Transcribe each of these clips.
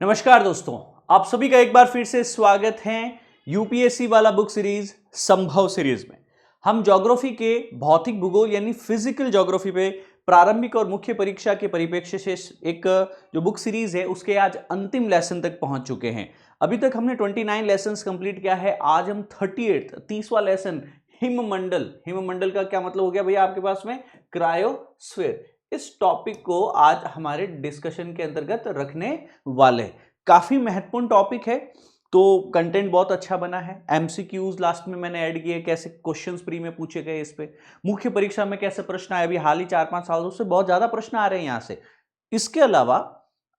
नमस्कार दोस्तों, आप सभी का एक बार फिर से स्वागत है यूपीएससी वाला बुक सीरीज संभव सीरीज में। हम ज्योग्राफी के भौतिक भूगोल यानी फिजिकल ज्योग्राफी पे प्रारंभिक और मुख्य परीक्षा के परिप्रेक्ष्य से एक जो बुक सीरीज है उसके आज अंतिम लेसन तक पहुंच चुके हैं। अभी तक हमने 29 लेसन कंप्लीट किया है। आज हम 30वां लेसन हिममंडल का क्या मतलब हो गया भैया आपके पास में क्रायोस्फीयर, इस टॉपिक को आज हमारे डिस्कशन के अंतर्गत रखने वाले। काफी महत्वपूर्ण टॉपिक है, तो कंटेंट बहुत अच्छा बना है। एमसीक्यूज लास्ट में मैंने ऐड किए, कैसे क्वेश्चंस प्री में पूछे गए, इस पे मुख्य परीक्षा में कैसे प्रश्न आए। अभी हाल ही 4-5 सालों से बहुत ज्यादा प्रश्न आ रहे हैं यहां से। इसके अलावा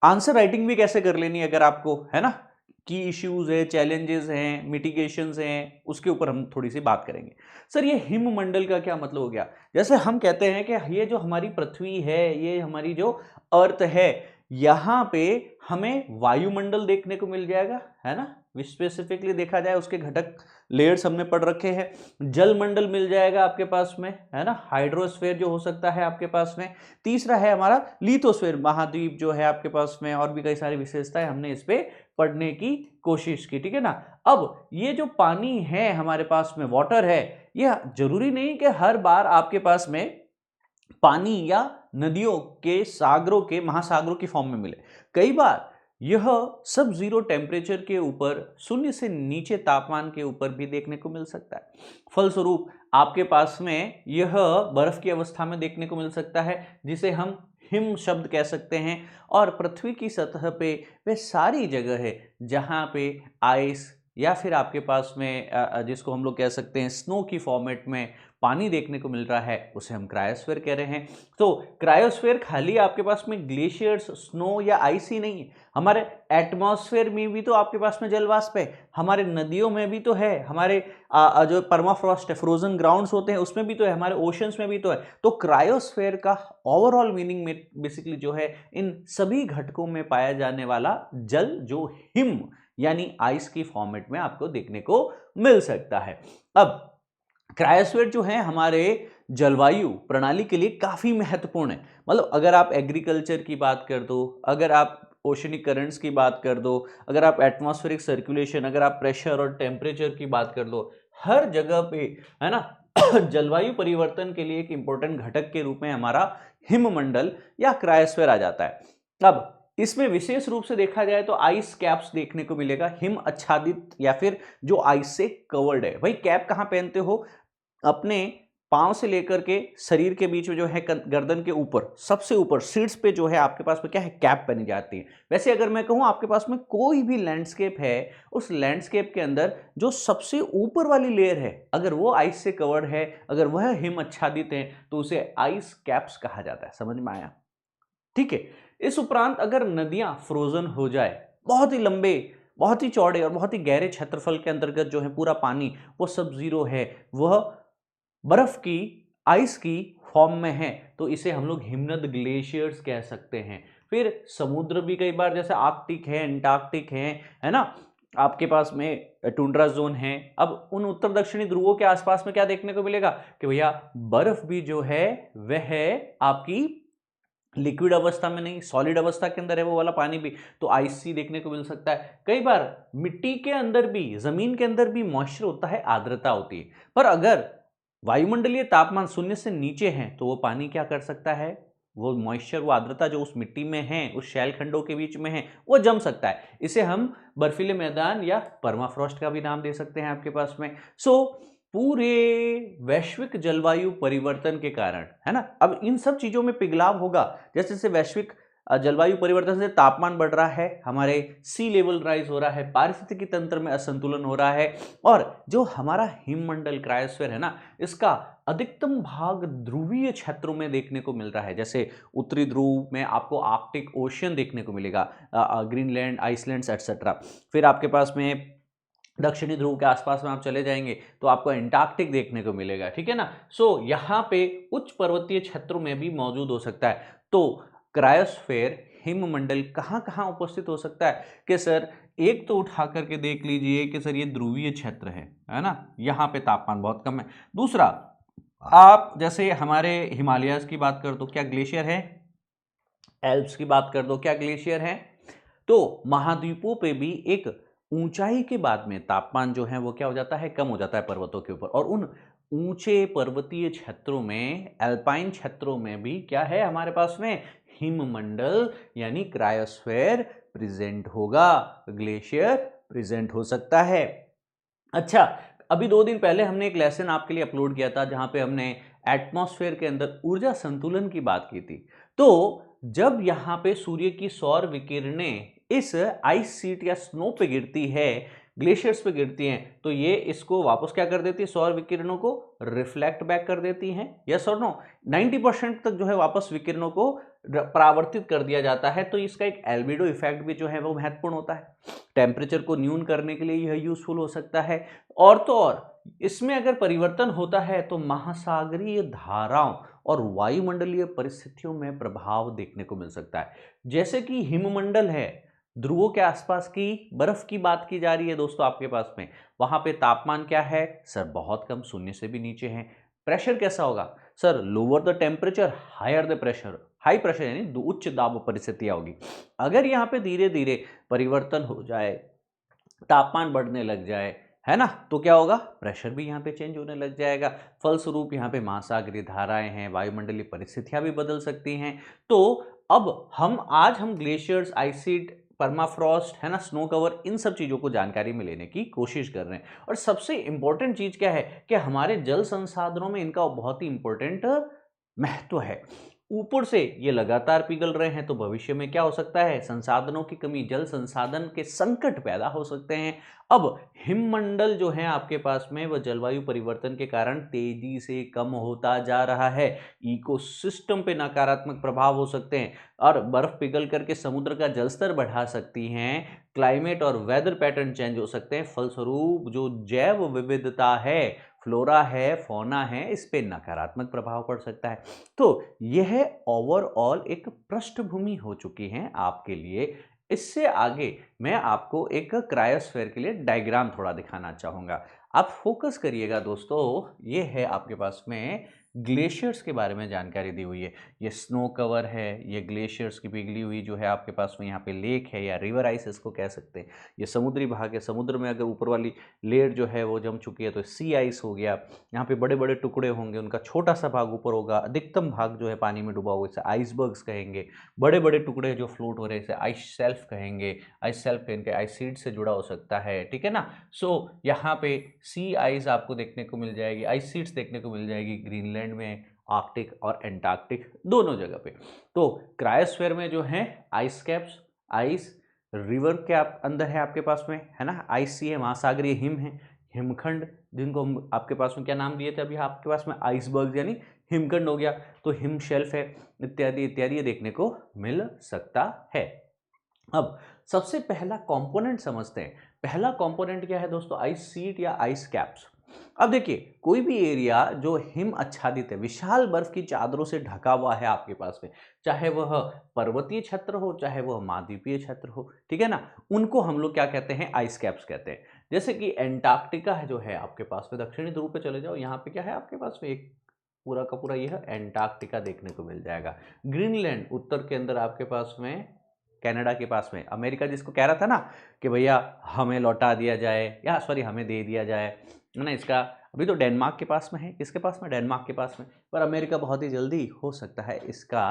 आंसर राइटिंग भी कैसे कर लेनी है अगर आपको, है ना, की इश्यूज है, चैलेंजेस हैं, मिटिगेशंस हैं, उसके ऊपर हम थोड़ी सी बात करेंगे। सर ये हिममंडल का क्या मतलब हो गया? जैसे हम कहते हैं कि ये जो हमारी पृथ्वी है, ये हमारी जो अर्थ है, यहां पे हमें वायुमंडल देखने को मिल जाएगा, है ना। स्पेसिफिकली देखा जाए उसके घटक लेयर्स हमने पढ़ रखे हैं। जलमंडल मिल जाएगा आपके पास में, है ना। हाइड्रोस्फीयर जो हो सकता है आपके पास में। तीसरा है हमारा लिथोस्फीयर, महाद्वीप जो है आपके पास में, और भी कई सारी विशेषताएं हमने इस पे पढ़ने की कोशिश की, ठीक है ना। अब ये जो पानी है हमारे पास में, वाटर है, यह जरूरी नहीं कि हर बार आपके पास में पानी या नदियों के, सागरों के, महासागरों की फॉर्म में मिले। कई बार यह सब जीरो टेम्परेचर के ऊपर, शून्य से नीचे तापमान के ऊपर भी देखने को मिल सकता है। फलस्वरूप आपके पास में यह बर्फ की अवस्था में देखने को मिल सकता है, जिसे हम हिम शब्द कह सकते हैं। और पृथ्वी की सतह पे वे सारी जगह है जहां पे आइस या फिर आपके पास में जिसको हम लोग कह सकते हैं स्नो की फॉर्मेट में पानी देखने को मिल रहा है, उसे हम क्रायोस्फीयर कह रहे हैं। तो क्रायोस्फीयर खाली आपके पास में ग्लेशियर्स, स्नो या आइस ही नहीं है, हमारे एटमॉस्फेयर में भी तो आपके पास में जलवाष्प है, हमारे नदियों में भी तो है, हमारे जो परमाफ्रॉस्ट है, फ्रोजन ग्राउंड्स होते हैं, उसमें भी तो है, हमारे ओशंस में भी तो है। तो क्रायोस्फीयर का ओवरऑल मीनिंग में बेसिकली जो है, इन सभी घटकों में पाया जाने वाला जल जो हिम यानी आइस की फॉर्मेट में आपको देखने को मिल सकता है। अब क्रायोस्फीयर जो है हमारे जलवायु प्रणाली के लिए काफी महत्वपूर्ण है। मतलब अगर आप एग्रीकल्चर की बात कर दो, अगर आप ओशनिक करंट्स की बात कर दो, अगर आप एटमॉस्फेरिक सर्कुलेशन, अगर आप प्रेशर और टेम्परेचर की बात कर लो, हर जगह पे, है ना, जलवायु परिवर्तन के लिए एक इंपॉर्टेंट घटक के रूप में हमारा हिममंडल या क्रायोस्फीयर आ जाता है। अब इसमें विशेष रूप से देखा जाए तो आइस कैप्स देखने को मिलेगा, हिम आच्छादित या फिर जो आइस से कवर्ड है। भाई कैप कहां पहनते हो? अपने पांव से लेकर के शरीर के बीच में जो है, गर्दन के ऊपर, सबसे ऊपर सीट्स पे जो है आपके पास में क्या है, कैप पहनी जाती है। वैसे अगर मैं कहूं आपके पास में कोई भी लैंडस्केप है, उस लैंडस्केप के अंदर जो सबसे ऊपर वाली लेयर है, अगर वो आइस से कवर्ड है, अगर वह हिम आच्छादित है, तो उसे आइस कैप्स कहा जाता है। समझ में आया? ठीक है। इस उपरांत अगर नदियां फ्रोजन हो जाए, बहुत ही लंबे, बहुत ही चौड़े और बहुत ही गहरे क्षेत्रफल के अंतर्गत जो है पूरा पानी वो सब जीरो है, वह बर्फ की, आइस की फॉर्म में है, तो इसे हम लोग हिमनद ग्लेशियर्स कह सकते हैं। फिर समुद्र भी कई बार, जैसे आर्कटिक है, अंटार्कटिक है ना, आपके पास में टुंड्रा जोन है। अब उन उत्तर दक्षिणी ध्रुवों के आसपास में क्या देखने को मिलेगा कि भैया बर्फ भी जो है वह आपकी लिक्विड अवस्था में नहीं, सॉलिड अवस्था के अंदर है वो वाला पानी भी, तो आइसी देखने को मिल सकता है। कई बार मिट्टी के अंदर भी, जमीन के अंदर भी मॉइस्चर होता है, आर्द्रता होती है। पर अगर वायुमंडलीय तापमान शून्य से नीचे है तो वो पानी क्या कर सकता है, वो मॉइस्चर, वो आर्द्रता जो उस मिट्टी में है, उस शैल खंडों के बीच में है, वो जम सकता है। इसे हम बर्फीले मैदान या परमाफ्रॉस्ट का भी नाम दे सकते हैं आपके पास में। सो पूरे वैश्विक जलवायु परिवर्तन के कारण, है ना, अब इन सब चीजों में पिघलाव होगा। जैसे जैसे वैश्विक जलवायु परिवर्तन से तापमान बढ़ रहा है, हमारे सी लेवल राइज हो रहा है, पारिस्थितिकी तंत्र में असंतुलन हो रहा है, और जो हमारा हिममंडल क्रायोस्फीयर है ना, इसका अधिकतम भाग ध्रुवीय क्षेत्रों में देखने को मिल रहा है। जैसे उत्तरी ध्रुव में आपको आर्कटिक ओशियन देखने को मिलेगा, ग्रीनलैंड, आइसलैंड एक्सेट्रा। फिर आपके पास में दक्षिणी ध्रुव के आसपास में आप चले जाएंगे तो आपको एंटार्क्टिक देखने को मिलेगा, ठीक है ना। सो यहाँ पे उच्च पर्वतीय क्षेत्रों में भी मौजूद हो सकता है। तो क्रायोस्फीयर, हिममंडल कहाँ कहाँ उपस्थित हो सकता है? कि सर एक तो उठा करके देख लीजिए कि सर ये ध्रुवीय क्षेत्र है ना, यहाँ पे तापमान बहुत कम है। दूसरा, आप जैसे हमारे हिमालयाज की बात कर दो, क्या ग्लेशियर है? एल्प्स की बात कर दो, क्या ग्लेशियर है? तो महाद्वीपों पे भी एक ऊंचाई के बाद में तापमान जो है वो क्या हो जाता है, कम हो जाता है पर्वतों के ऊपर। और उन ऊंचे पर्वतीय क्षेत्रों में, एल्पाइन क्षेत्रों में भी क्या है हमारे पास में, हिममंडल यानी क्रायोस्फेयर प्रेजेंट होगा, ग्लेशियर प्रेजेंट हो सकता है। अच्छा, अभी 2 दिन पहले हमने एक लेसन आपके लिए अपलोड किया था जहां पे हमने एटमॉस्फेयर के अंदर ऊर्जा संतुलन की बात की थी। तो जब यहां पे सूर्य की सौर विकिरणें इस आइस शीट या स्नो पे गिरती है, ग्लेशियर्स पे गिरती हैं, तो ये इसको वापस क्या कर देती है, सौर विकिरणों को रिफ्लेक्ट बैक कर देती हैं। यस और नो? 90% तक जो है वापस विकिरणों को परावर्तित कर दिया जाता है। तो इसका एक एल्बिडो इफेक्ट भी जो है वो महत्वपूर्ण होता है, टेम्परेचर को न्यून करने के लिए यह यूजफुल हो सकता है। और तो और इसमें अगर परिवर्तन होता है तो महासागरीय धाराओं और वायुमंडलीय परिस्थितियों में प्रभाव देखने को मिल सकता है। जैसे कि हिममंडल है, ध्रुवों के आसपास की बर्फ की बात की जा रही है दोस्तों आपके पास में, वहां पे तापमान क्या है सर, बहुत कम, शून्य से भी नीचे है। प्रेशर कैसा होगा sir, lower the temperature higher the pressure, high pressure यानी उच्च दाब परिस्थितियां होगी। अगर यहाँ पे धीरे धीरे परिवर्तन हो जाए, तापमान बढ़ने लग जाए, है ना, तो क्या होगा, प्रेशर भी यहाँ पे चेंज होने लग जाएगा। फलस्वरूप यहाँ पे महासागरीय धाराएं हैं, वायुमंडलीय परिस्थितियां भी बदल सकती हैं। तो अब हम ग्लेशियर्स, आइसिड, परमाफ्रॉस्ट, है ना, स्नो कवर, इन सब चीजों को जानकारी में लेने की कोशिश कर रहे हैं। और सबसे इंपॉर्टेंट चीज क्या है कि हमारे जल संसाधनों में इनका बहुत ही इंपॉर्टेंट महत्व है। ऊपर से ये लगातार पिघल रहे हैं तो भविष्य में क्या हो सकता है, संसाधनों की कमी, जल संसाधन के संकट पैदा हो सकते हैं। अब हिममंडल जो है आपके पास में, वह जलवायु परिवर्तन के कारण तेजी से कम होता जा रहा है। इकोसिस्टम पे नकारात्मक प्रभाव हो सकते हैं और बर्फ पिघल करके समुद्र का जलस्तर बढ़ा सकती हैं। क्लाइमेट और वेदर पैटर्न चेंज हो सकते हैं। फलस्वरूप जो जैव विविधता है, फ्लोरा है, फौना है, इस पे नकारात्मक प्रभाव पड़ सकता है। तो यह ओवरऑल एक पृष्ठभूमि हो चुकी है आपके लिए। इससे आगे मैं आपको एक क्रायोस्फेयर के लिए डायग्राम थोड़ा दिखाना चाहूंगा। आप फोकस करिएगा दोस्तों, ये है आपके पास में ग्लेशियर्स के बारे में जानकारी दी हुई है। ये स्नो कवर है, ये ग्लेशियर्स की पिघली हुई जो है आपके पास में यहाँ पे लेक है या रिवर आइस इसको कह सकते हैं। ये समुद्री भाग है, समुद्र में अगर ऊपर वाली लेयर जो है वो जम चुकी है तो सी आइस हो गया। यहाँ पे बड़े बड़े टुकड़े होंगे, उनका छोटा सा भाग ऊपर होगा, अधिकतम भाग जो है पानी में डूबा हुआ, इसे आइसबर्ग्स कहेंगे। बड़े बड़े टुकड़े जो फ्लोट हो रहे हैं इसे आइस शेल्फ कहेंगे। आइस शेल्फ इनके आइस शीट से जुड़ा हो सकता है, ठीक है ना। सो यहाँ पे सी आइस आपको देखने को मिल जाएगी, आइस शीट्स देखने को मिल जाएगी ग्रीनलैंड में, आर्कटिक और एंटार्क्टिक दोनों जगह पे। तो क्रायोस्फीयर में जो है आइस कैप्स, आइस रिवर के अंदर है आपके पास में, है ना, आइस सी है, महासागरीय हिम है, हिमखंड जिनको हम आपके पास में क्या नाम दिए थे अभी आपके पास में, आइसबर्ग यानी हिमखंड हो गया, तो हिम शेल्फ है, इत्यादि इत्यादि ये देखने को मिल सकता है। अब सबसे पहला कंपोनेंट समझते हैं। पहला कंपोनेंट क्या है दोस्तों, आइस शीट या आइस कैप्स। अब देखिए, कोई भी एरिया जो हिम आच्छादित है, विशाल बर्फ की चादरों से ढका हुआ है आपके पास में, चाहे वह पर्वतीय क्षेत्र हो, चाहे वह महाद्वीपीय क्षेत्र हो, ठीक है ना, उनको हम लोग क्या कहते हैं, आइस कैप्स कहते हैं। जैसे कि एंटार्क्टिका है जो है आपके पास में, दक्षिणी ध्रुव पे चले जाओ, यहाँ पे क्या है आपके पास में, एक पूरा का पूरा यह एंटार्क्टिका देखने को मिल जाएगा। ग्रीनलैंड उत्तर के अंदर आपके पास में, कनाडा के पास में, अमेरिका जिसको कह रहा था ना कि भैया हमें लौटा दिया जाए, या सॉरी हमें दे दिया जाए, है ना, इसका अभी तो डेनमार्क के पास में है, किसके पास में, डेनमार्क के पास में, पर अमेरिका बहुत ही जल्दी हो सकता है इसका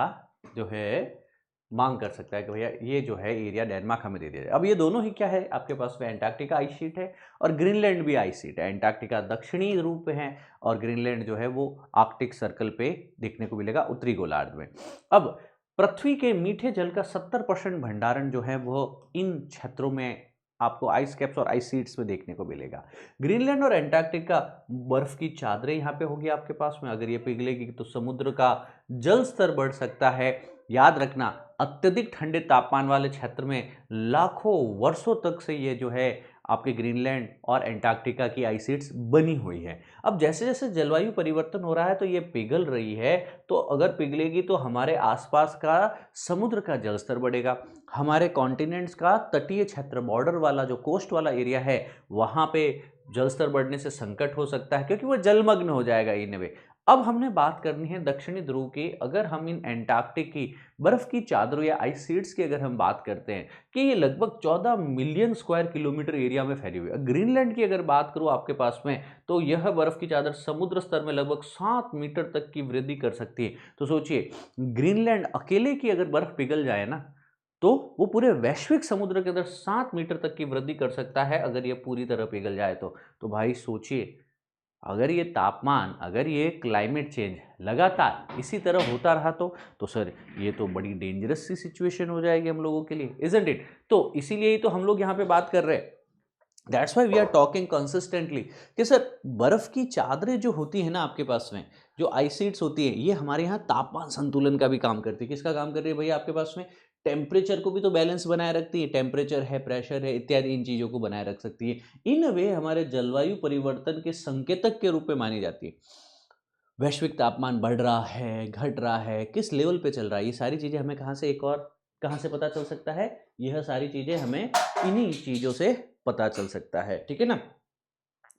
जो है मांग कर सकता है कि भैया ये जो है एरिया डेनमार्क हमें दे दिया जाए। अब ये दोनों ही क्या है आपके पास में, एंटार्क्टिका आइस शीट है और ग्रीनलैंड भी आइस शीट है। एंटार्क्टिका दक्षिणी ध्रुव पे है और ग्रीनलैंड जो है वो आर्कटिक सर्कल पे देखने को मिलेगा, उत्तरी गोलार्ध में। अब पृथ्वी के मीठे जल का 70% भंडारण जो है वो इन क्षेत्रों में आपको आइस कैप्स और आइस शीट्स में देखने को मिलेगा। ग्रीनलैंड और एंटार्क्टिका बर्फ की चादरें यहाँ पे होगी आपके पास में, अगर ये पिघलेगी तो समुद्र का जल स्तर बढ़ सकता है। याद रखना, अत्यधिक ठंडे तापमान वाले क्षेत्र में लाखों वर्षों तक से ये जो है आपके ग्रीनलैंड और एंटार्क्टिका की आइस शीट्स बनी हुई है। अब जैसे जैसे जलवायु परिवर्तन हो रहा है तो ये पिघल रही है, तो अगर पिघलेगी तो हमारे आसपास का समुद्र का जलस्तर बढ़ेगा, हमारे कॉन्टिनेंट्स का तटीय क्षेत्र, बॉर्डर वाला जो कोस्ट वाला एरिया है, वहाँ पे जलस्तर बढ़ने से संकट हो सकता है, क्योंकि वो जलमग्न हो जाएगा इन वे। अब हमने बात करनी है दक्षिणी ध्रुव की। अगर हम इन एंटार्क्टिक की बर्फ की चादरों या आइस शीट्स की अगर हम बात करते हैं कि ये लगभग 14 मिलियन स्क्वायर किलोमीटर एरिया में फैली हुई है। ग्रीनलैंड की अगर बात करूं आपके पास में, तो यह बर्फ की चादर समुद्र स्तर में लगभग 7 मीटर तक की वृद्धि कर सकती है। तो सोचिए, ग्रीनलैंड अकेले की अगर बर्फ पिघल जाए ना, तो वो पूरे वैश्विक समुद्र के अंदर 7 मीटर तक की वृद्धि कर सकता है, अगर ये पूरी तरह पिघल जाए तो भाई सोचिए, अगर ये तापमान, अगर ये क्लाइमेट चेंज लगातार इसी तरह होता रहा तो सर ये तो बड़ी डेंजरस सी सिचुएशन हो जाएगी हम लोगों के लिए, इजंट इट? तो इसीलिए ही तो हम लोग यहाँ पे बात कर रहे हैं। That's why we are talking consistently कि सर बर्फ की चादरें जो होती है ना आपके पास में, जो आइसीड्स होती है, ये हमारे यहाँ तापमान संतुलन का भी काम करती है। किसका काम कर रही है भैया आपके पास में? टेम्परेचर को भी तो बैलेंस बनाए रखती है। टेम्परेचर है, प्रेशर है, इत्यादि इन चीज़ों को बनाए रख सकती है। इन वे हमारे जलवायु परिवर्तन के संकेतक के रूप में मानी जाती है। वैश्विक तापमान बढ़ रहा है, घट रहा है, किस लेवल पे चल रहा है, ये सारी चीज़ें हमें कहाँ से, एक और कहाँ से पता चल सकता है? यह सारी चीज़ें हमें इन्हीं चीज़ों से पता चल सकता है, ठीक है ना?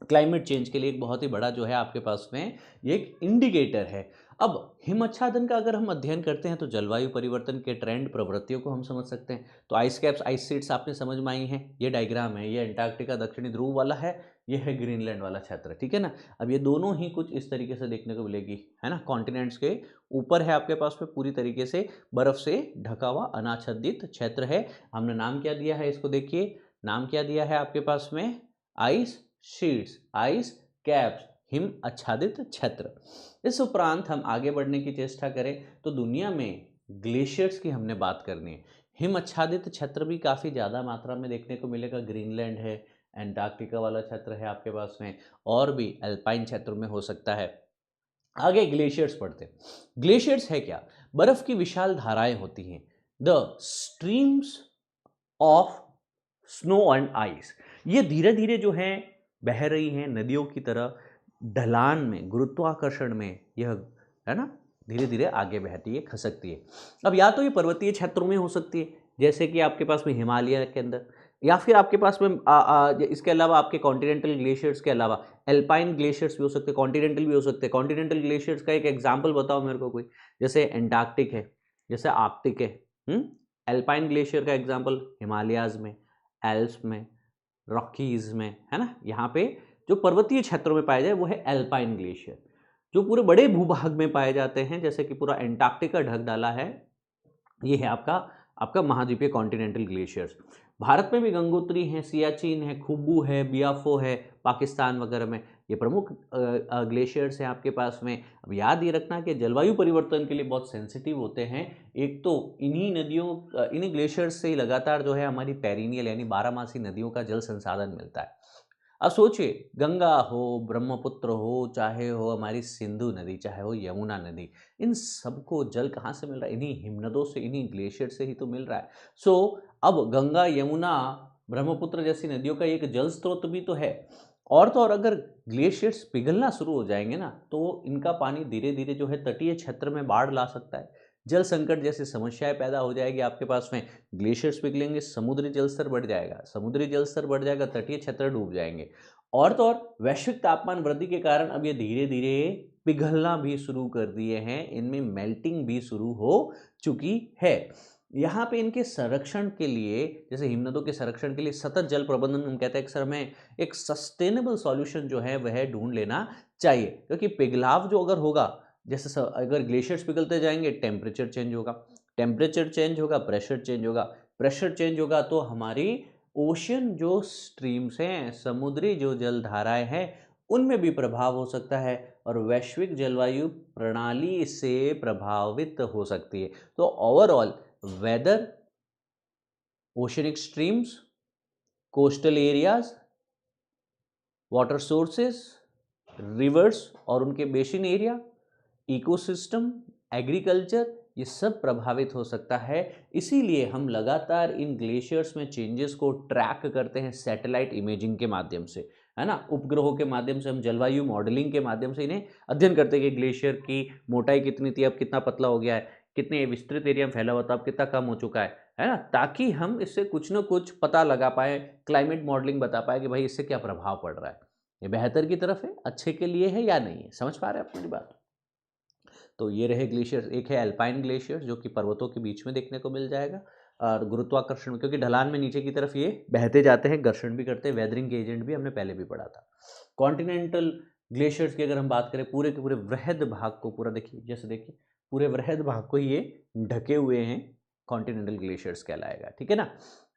क्लाइमेट चेंज के लिए एक बहुत ही बड़ा जो है आपके पास में ये एक इंडिकेटर है। अब हिमच्छादन का अगर हम अध्ययन करते हैं तो जलवायु परिवर्तन के ट्रेंड, प्रवृत्तियों को हम समझ सकते हैं। तो आइस कैप्स, आइस शीट्स आपने समझ में आई हैं। ये डायग्राम है, ये एंटार्क्टिका दक्षिणी ध्रुव वाला है, ये है ग्रीनलैंड वाला क्षेत्र, ठीक है ना? अब ये दोनों ही कुछ इस तरीके से देखने को मिलेगी, है ना? कॉन्टिनेंट्स के ऊपर है आपके पास में पूरी तरीके से बर्फ से ढका हुआ अनाच्छादित क्षेत्र है। हमने नाम क्या दिया है इसको, देखिए नाम क्या दिया है आपके पास में? Ice sheets, ice caps, him आच्छादित क्षेत्र। इस उपरांत हम आगे बढ़ने की चेष्टा करें तो दुनिया में ग्लेशियर्स की हमने बात करनी है। हिम आच्छादित क्षेत्र भी काफ़ी ज़्यादा मात्रा में देखने को मिलेगा। ग्रीनलैंड है, एंटार्क्टिका वाला क्षेत्र है आपके पास में, और भी अल्पाइन क्षेत्र में हो सकता है। आगे ग्लेशियर्स पढ़ते हैं। ग्लेशियर्स है क्या? बर्फ की विशाल धाराएं होती हैं, the streams of snow and ice. ये धीरे धीरे जो है बह रही हैं नदियों की तरह, ढलान में, गुरुत्वाकर्षण में, यह है ना धीरे धीरे आगे बहती है, खसकती है। अब या तो ये पर्वतीय क्षेत्रों में हो सकती है, जैसे कि आपके पास में हिमालय के अंदर, या फिर आपके पास में इसके अलावा आपके कॉन्टिनेंटल ग्लेशियर्स के अलावा एल्पाइन ग्लेशियर्स भी हो सकते हैं, कॉन्टिनेंटल भी हो सकते हैं। कॉन्टिनेंटल ग्लेशियर्स का एक एग्जाम्पल बताओ मेरे को कोई, जैसे एंटार्क्टिक है, जैसे आर्कटिक है। एल्पाइन ग्लेशियर का एग्जाम्पल हिमालयाज में, एल्प्स में, रॉकीज में, है ना? यहाँ पे जो पर्वतीय क्षेत्रों में पाया जाए वो है एल्पाइन ग्लेशियर। जो पूरे बड़े भूभाग में पाए जाते हैं, जैसे कि पूरा एंटार्क्टिका ढक डाला है, ये है आपका आपका महाद्वीपीय कॉन्टिनेंटल ग्लेशियर्स। भारत में भी गंगोत्री है, सियाचिन है, खुब्बू है, बियाफो है, पाकिस्तान वगैरह में ये प्रमुख ग्लेशियर्स हैं आपके पास में। अब याद ये रखना कि जलवायु परिवर्तन के लिए बहुत सेंसिटिव होते हैं। एक तो इन्हीं नदियों, इन्हीं ग्लेशियर्स से ही लगातार जो है हमारी पेरिनियल यानी बारहमासी नदियों का जल संसाधन मिलता है। अब सोचिए, गंगा हो, ब्रह्मपुत्र हो, चाहे हो हमारी सिंधु नदी, चाहे हो यमुना नदी, इन सबको जल कहाँ से मिल रहा है? इन्हीं हिमनदों से, इन्हीं ग्लेशियर से ही तो मिल रहा है। सो अब गंगा, यमुना, ब्रह्मपुत्र जैसी नदियों का एक जल स्रोत भी तो है। और तो और अगर ग्लेशियर्स पिघलना शुरू हो जाएंगे ना, तो इनका पानी धीरे धीरे जो है तटीय क्षेत्र में बाढ़ ला सकता है। जल संकट जैसी समस्याएं पैदा हो जाएगी आपके पास में। ग्लेशियर्स पिघलेंगे, समुद्री जल स्तर बढ़ जाएगा, समुद्री जल स्तर बढ़ जाएगा, तटीय क्षेत्र डूब जाएंगे। और तो और वैश्विक तापमान वृद्धि के कारण अब ये धीरे धीरे पिघलना भी शुरू कर दिए हैं, इनमें मेल्टिंग भी शुरू हो चुकी है। यहाँ पे इनके संरक्षण के लिए, जैसे हिमनदों के संरक्षण के लिए सतत जल प्रबंधन, हम कहते हैं कि सर हमें एक सस्टेनेबल सॉल्यूशन जो है वह ढूंढ लेना चाहिए। क्योंकि पिघलाव जो अगर होगा, जैसे अगर ग्लेशियर्स पिघलते जाएंगे, टेम्परेचर चेंज होगा, टेम्परेचर चेंज होगा, प्रेशर चेंज होगा, प्रेशर चेंज होगा, तो हमारी ओशियन जो स्ट्रीम्स हैं, समुद्री जो जलधाराएं हैं, उनमें भी प्रभाव हो सकता है और वैश्विक जलवायु प्रणाली से प्रभावित हो सकती है। तो overall weather, oceanic streams, coastal areas, water sources, rivers और उनके बेसिन एरिया, इकोसिस्टम, एग्रीकल्चर, ये सब प्रभावित हो सकता है। इसीलिए हम लगातार इन ग्लेशियर्स में चेंजेस को ट्रैक करते हैं सैटेलाइट इमेजिंग के माध्यम से, है ना? उपग्रहों के माध्यम से हम जलवायु मॉडलिंग के माध्यम से इन्हें अध्ययन करते हैं कि ग्लेशियर की मोटाई कितनी थी, अब कितना पतला हो गया है, कितने विस्तृत एरिया में फैला हुआ था, अब कितना कम हो चुका है ना? ताकि हम इससे कुछ ना कुछ पता लगा पाए, क्लाइमेट मॉडलिंग बता पाए कि भाई इससे क्या प्रभाव पड़ रहा है, ये बेहतर की तरफ है, अच्छे के लिए है या नहीं है। समझ पा रहे हैं आप मेरी बात? तो ये रहे ग्लेशियर्स। एक है एल्पाइन ग्लेशियर जो कि पर्वतों के बीच में देखने को मिल जाएगा, और गुरुत्वाकर्षण क्योंकि ढलान में नीचे की तरफ ये बहते जाते हैं, घर्षण भी करते हैं, वेदरिंग के एजेंट भी हमने पहले भी पढ़ा था। कॉन्टिनेंटल ग्लेशियर्स की अगर हम बात करें, पूरे के पूरे वृहद भाग को पूरा देखिए, जैसे देखिए पूरे वृहद भाग को ये ढके हुए हैं, कॉन्टिनेंटल ग्लेशियर्स कहलाएगा, ठीक है ना।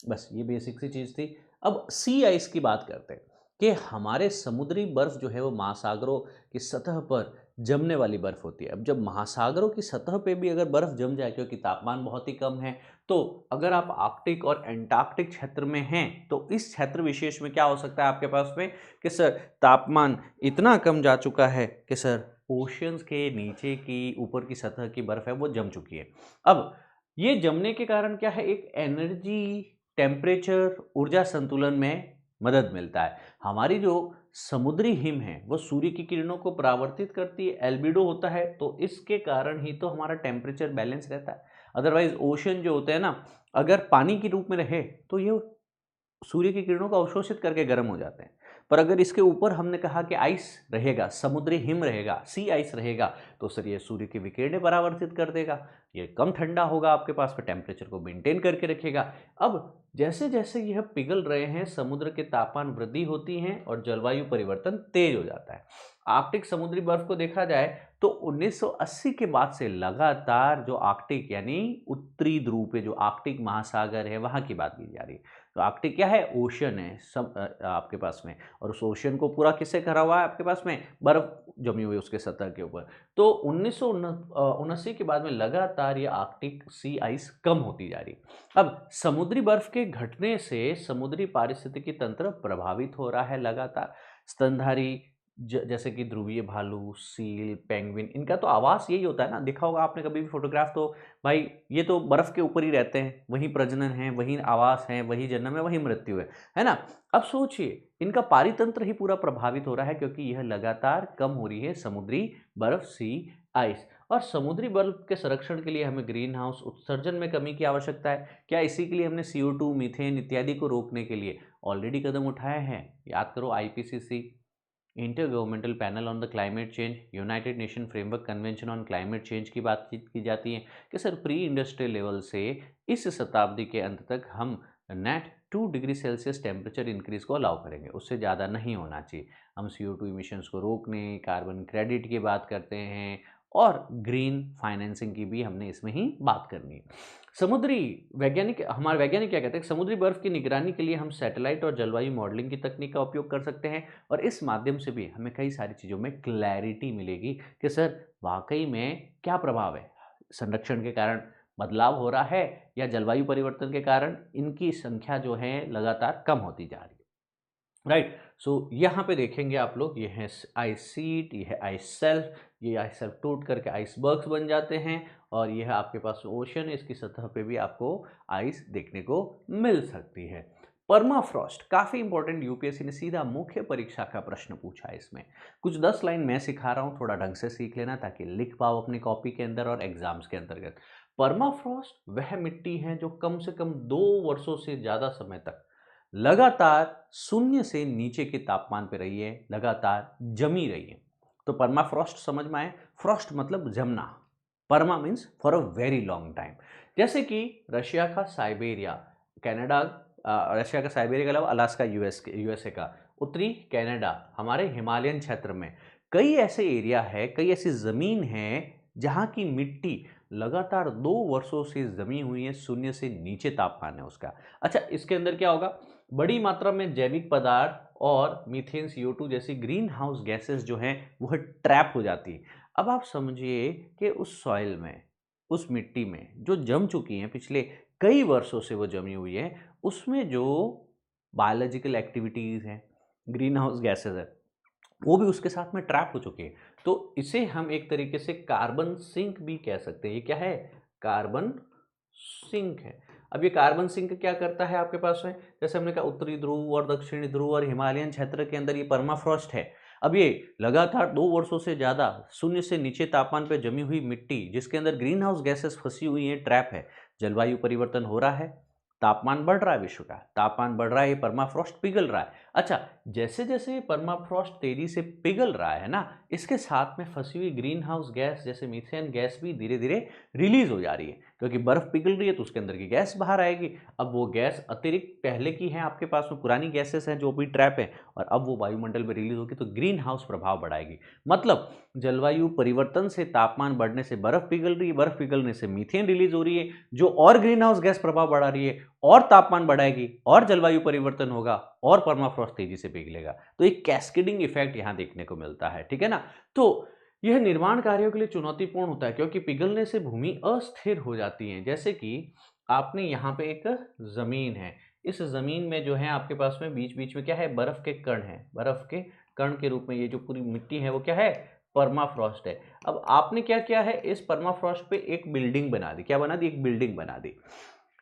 बस ये बेसिक सी चीज़ थी। अब सी आइस की बात करते हैं कि हमारे समुद्री बर्फ जो है वो महासागरों की सतह पर जमने वाली बर्फ होती है। अब जब महासागरों की सतह पे भी अगर बर्फ जम जाए, क्योंकि तापमान बहुत ही कम है, तो अगर आप आर्कटिक और एंटार्क्टिक क्षेत्र में हैं तो इस क्षेत्र विशेष में क्या हो सकता है आपके पास में कि सर तापमान इतना कम जा चुका है कि सर ओशियंस के नीचे की ऊपर की सतह की बर्फ है वो जम चुकी है। अब ये जमने के कारण क्या है, एक एनर्जी, टेम्परेचर, ऊर्जा संतुलन में मदद मिलता है। हमारी जो समुद्री हिम है वो सूर्य की किरणों को परावर्तित करती है, एल्बिडो होता है, तो इसके कारण ही तो हमारा टेम्परेचर बैलेंस रहता है। अदरवाइज ओशन जो होते हैं ना, अगर पानी के रूप में रहे तो ये सूर्य की किरणों को अवशोषित करके गर्म हो जाते हैं। पर अगर इसके ऊपर हमने कहा कि आइस रहेगा, समुद्री हिम रहेगा, सी आइस रहेगा, तो सर ये सूर्य की विकिरणें परावर्तित कर देगा, ये कम ठंडा होगा, आपके पास में टेम्परेचर को मेंटेन करके रखेगा। अब जैसे जैसे यह पिघल रहे हैं, समुद्र के तापमान वृद्धि होती है और जलवायु परिवर्तन तेज हो जाता है। आर्कटिक समुद्री बर्फ को देखा जाए तो 1980 के बाद से लगातार जो आर्कटिक यानी उत्तरी ध्रुव पे जो आर्कटिक महासागर है वहां की बात की जा रही है। तो आर्कटिक क्या है, ओशन है सब आपके पास में, और उस ओशन को पूरा किससे भरा हुआ है आपके पास में, बर्फ जमी हुई उसके सतह के ऊपर। तो 1979 के बाद में लगातार ये आर्कटिक सी आइस कम होती जा रही है। अब समुद्री बर्फ के घटने से समुद्री पारिस्थितिकी तंत्र प्रभावित हो रहा है लगातार। स्तनधारी जैसे कि ध्रुवीय भालू, सील, पेंगुइन, इनका तो आवास यही होता है ना, देखा होगा आपने कभी भी फोटोग्राफ, तो भाई ये तो बर्फ के ऊपर ही रहते हैं, वहीं प्रजनन है, वहीं आवास है, वही जन्म है, वही मृत्यु है ना। अब सोचिए इनका पारितंत्र ही पूरा प्रभावित हो रहा है क्योंकि यह लगातार कम हो रही है समुद्री बर्फ, सी आइस। और समुद्री बर्फ के संरक्षण के लिए हमें ग्रीन हाउस उत्सर्जन में कमी की आवश्यकता है। क्या इसी के लिए हमने CO2, मीथेन इत्यादि को रोकने के लिए ऑलरेडी कदम उठाए हैं? याद करो IPCC, inter governmental panel on the climate change, United nation framework convention on climate change की बातचीत की जाती है कि सर प्री इंडस्ट्रियल लेवल से इस शताब्दी के अंत तक हम net 2 degree Celsius temperature increase को अलाउ करेंगे, उससे ज़्यादा नहीं होना चाहिए। हम CO2 इमिशंस को रोकने, कार्बन क्रेडिट की बात करते हैं, और ग्रीन फाइनेंसिंग की भी हमने इसमें ही बात करनी है। समुद्री वैज्ञानिक, हमारे वैज्ञानिक क्या कहते हैं, समुद्री बर्फ की निगरानी के लिए हम सैटेलाइट और जलवायु मॉडलिंग की तकनीक का उपयोग कर सकते हैं, और इस माध्यम से भी हमें कई सारी चीज़ों में क्लैरिटी मिलेगी कि सर वाकई में क्या प्रभाव है, संरक्षण के कारण बदलाव हो रहा है या जलवायु परिवर्तन के कारण इनकी संख्या जो है लगातार कम होती जा रही है। राइट, सो यहाँ पे देखेंगे आप लोग, ये है आइस सीट, ये है आइस सेल्फ, ये आइस सेल्फ टूट करके आइसबर्ग्स बन जाते हैं, और यह आपके पास ओशन है, इसकी सतह पे भी आपको आइस देखने को मिल सकती है। परमाफ्रॉस्ट काफ़ी इंपॉर्टेंट, यूपीएससी ने सीधा मुख्य परीक्षा का प्रश्न पूछा है इसमें। कुछ 10 लाइन मैं सिखा रहा हूँ, थोड़ा ढंग से सीख लेना ताकि लिख पाओ अपनी कॉपी के अंदर और एग्जाम्स के अंतर्गत। परमाफ्रॉस्ट वह मिट्टी है जो कम से कम 2 वर्षों से ज़्यादा समय तक लगातार शून्य से नीचे के तापमान पे रही है, लगातार जमी रही है। तो परमाफ्रॉस्ट समझ में आए, फ्रॉस्ट मतलब जमना, perma means for a very long time. जैसे कि रशिया का साइबेरिया, कनाडा, रशिया का साइबेरिया के अलावा अलास्का, यूएसए का उत्तरी कनाडा, हमारे हिमालयन क्षेत्र में कई ऐसे एरिया है, कई ऐसी ज़मीन है जहाँ की मिट्टी लगातार 2 वर्षों से जमी हुई है, शून्य से नीचे तापमान है उसका। अच्छा, इसके अंदर क्या होगा, बड़ी मात्रा में जैविक पदार्थ और मीथेन, CO2 जैसी ग्रीन हाउस गैसेस जो हैं वह ट्रैप हो जाती है। अब आप समझिए कि उस सॉइल में, उस मिट्टी में जो जम चुकी हैं, पिछले कई वर्षों से वो जमी हुई है, उसमें जो बायोलॉजिकल एक्टिविटीज़ हैं, ग्रीन हाउस गैसेज है, वो भी उसके साथ में ट्रैप हो चुकी है। तो इसे हम एक तरीके से कार्बन सिंक भी कह सकते हैं। ये क्या है, कार्बन सिंक है। अब ये कार्बन सिंक क्या करता है आपके पास में, जैसे हमने कहा उत्तरी ध्रुव और दक्षिणी ध्रुव और हिमालयन क्षेत्र के अंदर ये परमाफ्रॉस्ट है। अब ये लगातार 2 वर्षों से ज़्यादा शून्य से नीचे तापमान पर जमी हुई मिट्टी जिसके अंदर ग्रीन हाउस गैसेस फंसी हुई हैं, ट्रैप है, जलवायु परिवर्तन हो रहा है, तापमान बढ़ रहा है विश्व का, तापमान बढ़ रहा है, ये परमाफ्रॉस्ट पिघल रहा है। अच्छा, जैसे जैसे ये परमाफ्रॉस्ट तेजी से पिघल रहा है ना, इसके साथ में फंसी हुई ग्रीन हाउस गैस जैसे मीथेन गैस भी धीरे धीरे रिलीज हो जा रही है, क्योंकि बर्फ पिघल रही है तो उसके अंदर की गैस बाहर आएगी। अब वो गैस अतिरिक्त पहले की है आपके पास में, पुरानी गैसेस हैं जो भी ट्रैप है, और अब वो वायुमंडल में रिलीज होगी तो ग्रीन हाउस प्रभाव बढ़ाएगी। मतलब जलवायु परिवर्तन से तापमान बढ़ने से बर्फ पिघल रही है, बर्फ पिघलने से मीथेन रिलीज हो रही है, जो और ग्रीन हाउस गैस प्रभाव बढ़ा रही है, और तापमान बढ़ाएगी, और जलवायु परिवर्तन होगा, और परमाफ्रॉस्ट तेजी से पिघलेगा। तो एक कैस्केडिंग इफेक्ट यहां देखने को मिलता है, ठीक है ना। तो यह निर्माण कार्यों के लिए चुनौतीपूर्ण होता है, क्योंकि पिघलने से भूमि अस्थिर हो जाती है। जैसे कि आपने यहाँ पे एक जमीन है, इस जमीन में जो है आपके पास में बीच बीच में क्या है, बर्फ के कण है, बर्फ के कण के रूप में ये जो पूरी मिट्टी है वो क्या है, परमाफ्रॉस्ट है। अब आपने क्या किया है, इस परमाफ्रॉस्ट पे एक बिल्डिंग बना दी, क्या बना दी, एक बिल्डिंग बना दी।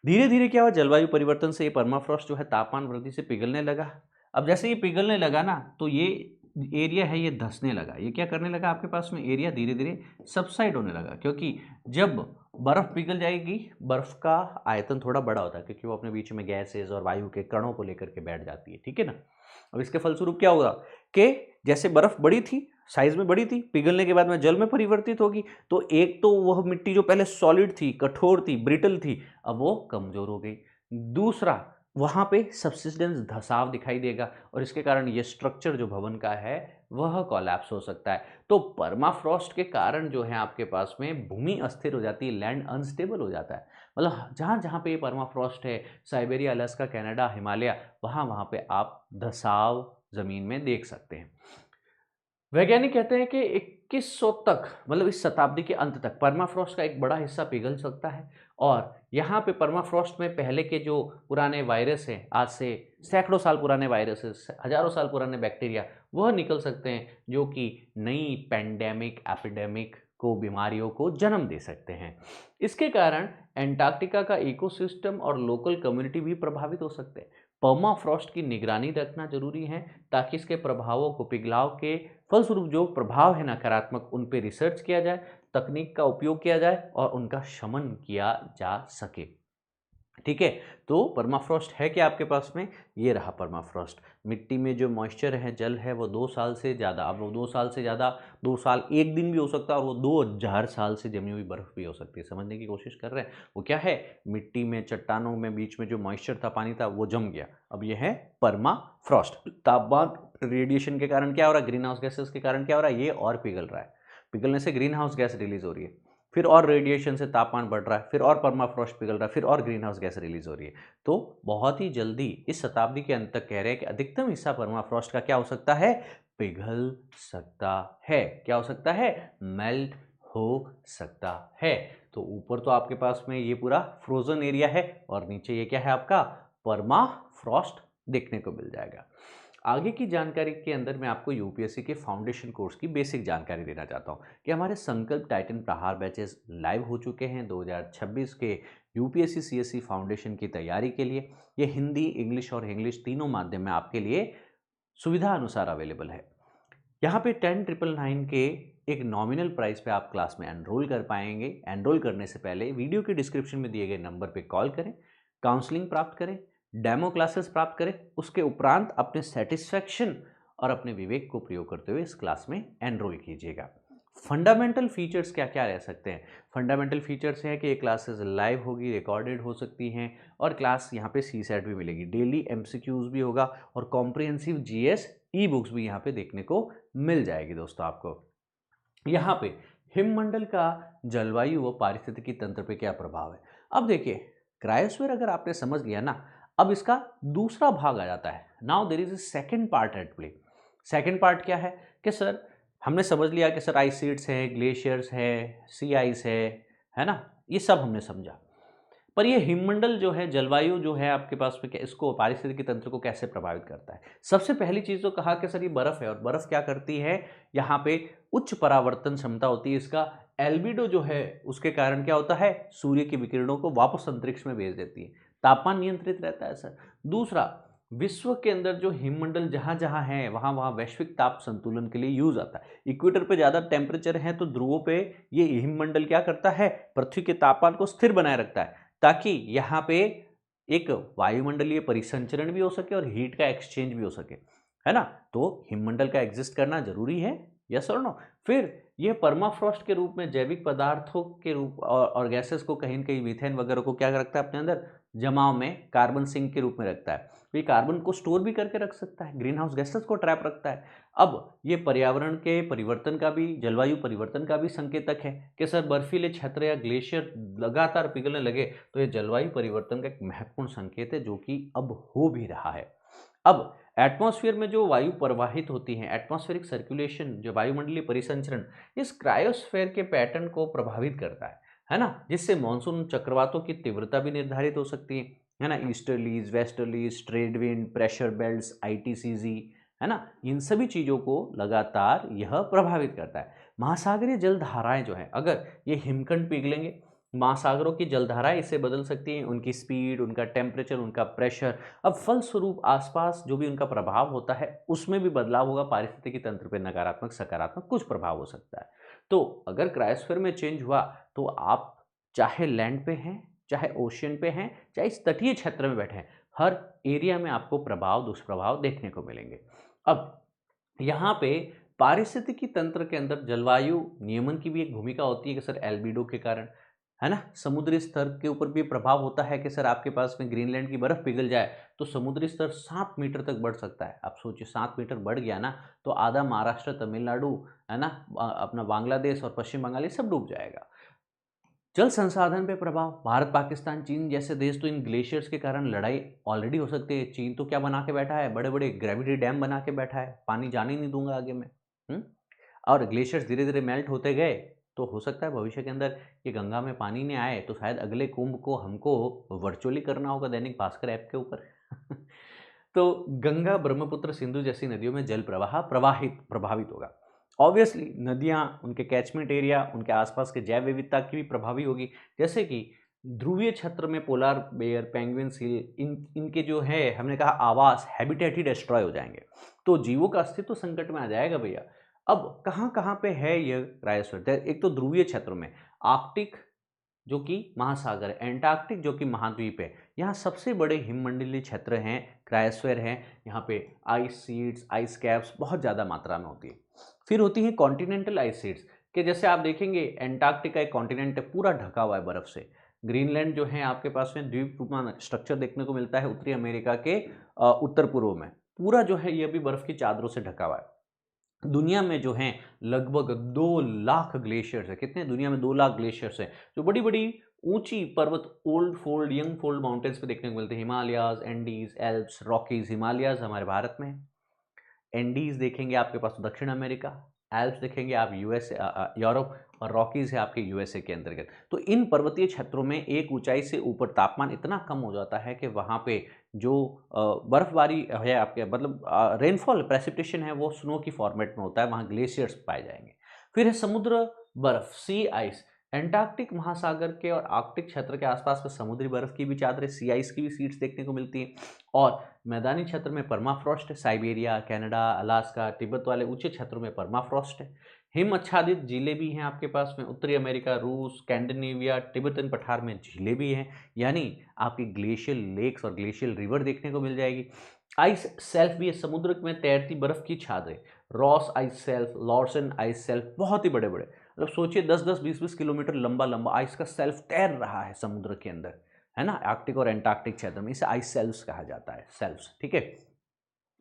धीरे धीरे क्या हुआ, जलवायु परिवर्तन से ये परमाफ्रॉस्ट जो है तापमान वृद्धि से पिघलने लगा। अब जैसे ये पिघलने लगा ना, तो ये एरिया है ये धंसने लगा, ये क्या करने लगा, आपके पास में एरिया धीरे धीरे सबसाइड होने लगा, क्योंकि जब बर्फ पिघल जाएगी, बर्फ का आयतन थोड़ा बड़ा होता है, क्योंकि वो अपने बीच में गैसेज और वायु के कणों को लेकर के बैठ जाती है, ठीक है ना। अब इसके फलस्वरूप क्या होगा कि जैसे बर्फ बड़ी थी, साइज में बड़ी थी, पिघलने के बाद में जल में परिवर्तित होगी, तो एक तो वह मिट्टी जो पहले सॉलिड थी, कठोर थी, ब्रिटल थी, अब वो कमजोर हो गई। दूसरा, वहां पे सब्सिडेंस धसाव दिखाई देगा, और इसके कारण ये स्ट्रक्चर जो भवन का है वह कोलैप्स हो सकता है। तो परमाफ्रॉस्ट के कारण जो है आपके पास में भूमि अस्थिर हो जाती है, लैंड अनस्टेबल हो जाता है। मतलब जहां जहां पे ये परमाफ्रॉस्ट है, साइबेरिया, अलास्का, कनाडा, हिमालय, वहां वहां पे आप धसाव जमीन में देख सकते हैं। वैज्ञानिक कहते हैं कि 2100 तक, मतलब इस शताब्दी के अंत तक परमाफ्रॉस्ट का एक बड़ा हिस्सा पिघल सकता है, और यहाँ पे परमाफ्रॉस्ट में पहले के जो पुराने वायरस हैं, आज से सैकड़ों साल पुराने वायरसेस, हजारों साल पुराने बैक्टीरिया, वह निकल सकते हैं, जो कि नई पैंडेमिक, एपिडेमिक को, बीमारियों को जन्म दे सकते हैं। इसके कारण एंटार्क्टिका का इकोसिस्टम और लोकल कम्युनिटी भी प्रभावित हो सकते हैं। पर्माफ्रॉस्ट की निगरानी रखना जरूरी है, ताकि इसके प्रभावों को, पिघलाव के फलस्वरूप जो प्रभाव है नकारात्मक, उन पे रिसर्च किया जाए, तकनीक का उपयोग किया जाए, और उनका शमन किया जा सके, ठीक है। तो परमाफ्रॉस्ट है क्या आपके पास में, ये रहा परमाफ्रॉस्ट। मिट्टी में जो मॉइस्चर है, जल है, वो 2 साल से ज़्यादा, अब वो 2 साल से ज़्यादा, 2 साल 1 दिन भी हो सकता है, और वो 2000 साल से जमी हुई बर्फ़ भी हो सकती है। समझने की कोशिश कर रहे हैं, वो क्या है, मिट्टी में, चट्टानों में बीच में जो मॉइस्चर था, पानी था, वो जम गया, अब ये है परमाफ्रॉस्ट। तापमान, रेडिएशन के कारण क्या हो रहा है, ग्रीन हाउस गैसेस के कारण क्या हो रहा है, ये और पिघल रहा है, पिघलने से ग्रीन हाउस गैस रिलीज हो रही है, फिर और रेडिएशन से तापमान बढ़ रहा है, फिर और परमाफ्रॉस्ट पिघल रहा है, फिर और ग्रीन हाउस गैस रिलीज हो रही है। तो बहुत ही जल्दी इस शताब्दी के अंत तक कह रहे हैं कि अधिकतम हिस्सा परमाफ्रॉस्ट का क्या हो सकता है, पिघल सकता है। क्या हो सकता है, मेल्ट हो सकता है। तो ऊपर तो आपके पास में ये पूरा फ्रोजन एरिया है, और नीचे ये क्या है, आपका परमाफ्रॉस्ट देखने को मिल जाएगा। आगे की जानकारी के अंदर मैं आपको यूपीएससी के फाउंडेशन कोर्स की बेसिक जानकारी देना चाहता हूं कि हमारे संकल्प टाइटन प्रहार बैचेस लाइव हो चुके हैं 2026 के यूपीएससी सीएससी फाउंडेशन की तैयारी के लिए। ये हिंदी, इंग्लिश और इंग्लिश तीनों माध्यम में आपके लिए सुविधा अनुसार अवेलेबल है। यहाँ पे 10,999 के एक नॉमिनल प्राइस पे आप क्लास में एनरोल कर पाएंगे। एनरोल करने से पहले वीडियो के डिस्क्रिप्शन में दिए गए नंबर पे कॉल करें, काउंसलिंग प्राप्त करें, डेमो क्लासेस प्राप्त करें, उसके उपरांत अपने सेटिस्फैक्शन और अपने विवेक को प्रयोग करते हुए इस क्लास में एनरोल कीजिएगा। फंडामेंटल फीचर्स क्या क्या रह सकते हैं, फंडामेंटल फीचर्स हैं कि ये क्लासेस लाइव होगी, रिकॉर्डेड हो सकती हैं, और क्लास यहाँ पे सीसैट भी मिलेगी, डेली एमसीक्यूज भी होगा, और कॉम्प्रिहेंसिव जीएस ई बुक्स भी यहाँ पे देखने को मिल जाएगी। दोस्तों, आपको यहाँ पे हिममंडल का जलवायु व पारिस्थितिकी तंत्र पे क्या प्रभाव है। अब देखिए, क्रायोस्फीयर अगर आपने समझ लिया ना, अब इसका दूसरा भाग आ जाता है। Now there is a second part at play. Second part क्या है कि सर, हमने समझ लिया कि सर आइस शीट्स है, ग्लेशियर्स है, सी आइस है ना, ये सब हमने समझा। पर ये हिममंडल जो है, जलवायु जो है आपके पास में, इसको, पारिस्थितिकी तंत्र को कैसे प्रभावित करता है। सबसे पहली चीज तो कहा कि सर ये बर्फ है, और बर्फ क्या करती है, यहाँ पे उच्च परावर्तन क्षमता होती है, इसका एल्बिडो जो है उसके कारण क्या होता है, सूर्य की विकिरणों को वापस अंतरिक्ष में भेज देती है, तापमान नियंत्रित रहता है सर। दूसरा, विश्व के अंदर जो हिममंडल जहां जहां है, वहां वहां वैश्विक ताप संतुलन के लिए यूज आता है। इक्वेटर पे ज्यादा टेम्परेचर है, तो ध्रुवों पे ये हिममंडल क्या करता है, पृथ्वी के तापमान को स्थिर बनाए रखता है, ताकि यहाँ पे एक वायुमंडलीय परिसंचरण भी हो सके और हीट का एक्सचेंज भी हो सके, है ना। तो हिममंडल का एग्जिस्ट करना जरूरी है, यस और नो। फिर यह परमाफ्रॉस्ट के रूप में जैविक पदार्थों के रूप और गैसेस को कहीं न कहीं मीथेन वगैरह को क्या रखता है अपने अंदर, जमाव में कार्बन सिंक के रूप में रखता है। तो ये कार्बन को स्टोर भी करके रख सकता है, ग्रीन हाउस गैसेस को ट्रैप रखता है। अब ये पर्यावरण के परिवर्तन का भी, जलवायु परिवर्तन का भी संकेतक है कि सर बर्फीले क्षेत्र या ग्लेशियर लगातार पिघलने लगे, तो ये जलवायु परिवर्तन का एक महत्वपूर्ण संकेत है, जो कि अब हो भी रहा है। अब एटमॉस्फेयर में जो वायु प्रवाहित होती है, एटमॉस्फेरिक सर्कुलेशन, जो वायुमंडलीय परिसंचरण, इस क्रायोस्फेयर के पैटर्न को प्रभावित करता है ना, जिससे मानसून चक्रवातों की तीव्रता भी निर्धारित हो सकती है ना। Easterlies, westerlies, trade wind, pressure belts, ITCZ, है ना, इन सभी चीज़ों को लगातार यह प्रभावित करता है। महासागरीय जलधाराएं जो है, अगर ये हिमखंड पिघलेंगे, महासागरों की जलधाराएं इसे बदल सकती हैं, उनकी स्पीड, उनका टेम्परेचर, उनका प्रेशर। अब फलस्वरूप आसपास जो भी उनका प्रभाव होता है उसमें भी बदलाव होगा, पारिस्थितिकी तंत्र पे नकारात्मक सकारात्मक कुछ प्रभाव हो सकता है। तो अगर क्रायोस्फीयर में चेंज हुआ, तो आप चाहे लैंड पे हैं, चाहे ओशियन पे हैं, चाहे इस तटीय क्षेत्र में बैठे हैं, हर एरिया में आपको प्रभाव दुष्प्रभाव देखने को मिलेंगे। अब यहाँ पे पारिस्थितिकी तंत्र के अंदर जलवायु नियमन की भी एक भूमिका होती है कि सर एल्बिडो के कारण, है ना, समुद्री स्तर के ऊपर भी प्रभाव होता है कि सर आपके पास में ग्रीनलैंड की बर्फ पिघल जाए तो समुद्री स्तर 7 मीटर तक बढ़ सकता है। आप सोचिए 7 मीटर बढ़ गया ना, तो आधा महाराष्ट्र, तमिलनाडु, है ना, अपना बांग्लादेश और पश्चिम बंगाल ये सब डूब जाएगा। जल संसाधन पे प्रभाव, भारत, पाकिस्तान, चीन जैसे देश तो इन ग्लेशियर्स के कारण लड़ाई ऑलरेडी हो सकती है। चीन तो क्या बना के बैठा है, बड़े बड़े ग्रेविटी डैम बना के बैठा है, पानी जाने ही नहीं दूंगा आगे में। और ग्लेशियर्स धीरे धीरे मेल्ट होते गए, तो हो सकता है भविष्य के अंदर ये गंगा में पानी नहीं आए, तो शायद अगले कुंभ को हमको वर्चुअली करना होगा दैनिक भास्कर ऐप के ऊपर। तो गंगा, ब्रह्मपुत्र, सिंधु जैसी नदियों में जल प्रवाह प्रभावित होगा। ऑब्वियसली नदियाँ, उनके कैचमेंट एरिया, उनके आसपास के जैव विविधता की भी प्रभावी होगी। जैसे कि ध्रुवीय क्षेत्र में पोलार बेयर, पेंगुइन, सील, इनके जो है हमने कहा आवास, हैबिटेट ही डिस्ट्रॉय हो जाएंगे, तो जीवों का अस्तित्व संकट में आ जाएगा भैया। अब कहाँ कहाँ पे है यह क्रायोस्फीयर? एक तो ध्रुवीय क्षेत्रों में आर्कटिक जो कि महासागर है, एंटार्क्टिक जो कि महाद्वीप है, यहाँ सबसे बड़े हिममंडलीय क्षेत्र हैं, क्रायोस्फीयर हैं। यहाँ पे आइस सीड्स, आइस कैप्स बहुत ज़्यादा मात्रा में होती है। फिर होती है कॉन्टिनेंटल आइस सीड्स, कि जैसे आप देखेंगे एंटार्क्टिका एक कॉन्टिनेंट है, पूरा ढका हुआ है बर्फ से। ग्रीनलैंड जो है आपके पास में द्वीप स्ट्रक्चर देखने को मिलता है उत्तरी अमेरिका के उत्तर पूर्व में, पूरा जो है ये भी बर्फ की चादरों से ढका हुआ है। दुनिया में जो हैं लगभग 2 लाख ग्लेशियर्स है। कितने? दुनिया में 2 लाख ग्लेशियर्स हैं, जो बड़ी बड़ी ऊंची पर्वत, old fold, young fold mountains पे देखने को मिलते हैं। Himalayas, Andes, Alps, Rockies. Himalayas हमारे भारत में, एंडीज देखेंगे आपके पास दक्षिण अमेरिका, एल्प्स देखेंगे आप यूएस, यूरोप, और रॉकीज है आपके यूएसए के अंतर्गत। तो इन पर्वतीय क्षेत्रों में एक ऊंचाई से ऊपर तापमान इतना कम हो जाता है कि वहाँ पे जो बर्फबारी है आपके, मतलब रेनफॉल, प्रेसिपिटेशन है, वो स्नो की फॉर्मेट में होता है, वहाँ ग्लेशियर्स पाए जाएंगे। फिर है समुद्र बर्फ, सी आइस। एंटार्क्टिक महासागर के और आर्कटिक क्षेत्र के आसपास में समुद्री बर्फ की भी चादरें, सी आइस की भी सीट्स देखने को मिलती हैं। और मैदानी क्षेत्र में परमाफ्रॉस्ट है, साइबेरिया, कनाडा, अलास्का, तिब्बत वाले ऊंचे क्षेत्रों में परमाफ्रॉस्ट है। हिम आच्छादित झीलें भी हैं आपके पास में, उत्तरी अमेरिका, रूस, स्कैंडिनेविया, तिब्बतन पठार में झीलें भी हैं, यानी आपकी ग्लेशियल लेक्स और ग्लेशियल रिवर देखने को मिल जाएगी। आइस सेल्फ भी है, समुद्र में तैरती बर्फ की छादें, Ross ice shelf, Larsen ice shelf, बहुत ही बड़े बड़े, मतलब सोचिए 10-10, 20-20 किलोमीटर लंबा लंबा आइस का सेल्फ तैर रहा है समुद्र के अंदर, है ना, आर्कटिक और एंटार्क्टिक क्षेत्र में। इसे आइस सेल्फ्स कहा जाता है, सेल्फ्स, ठीक है।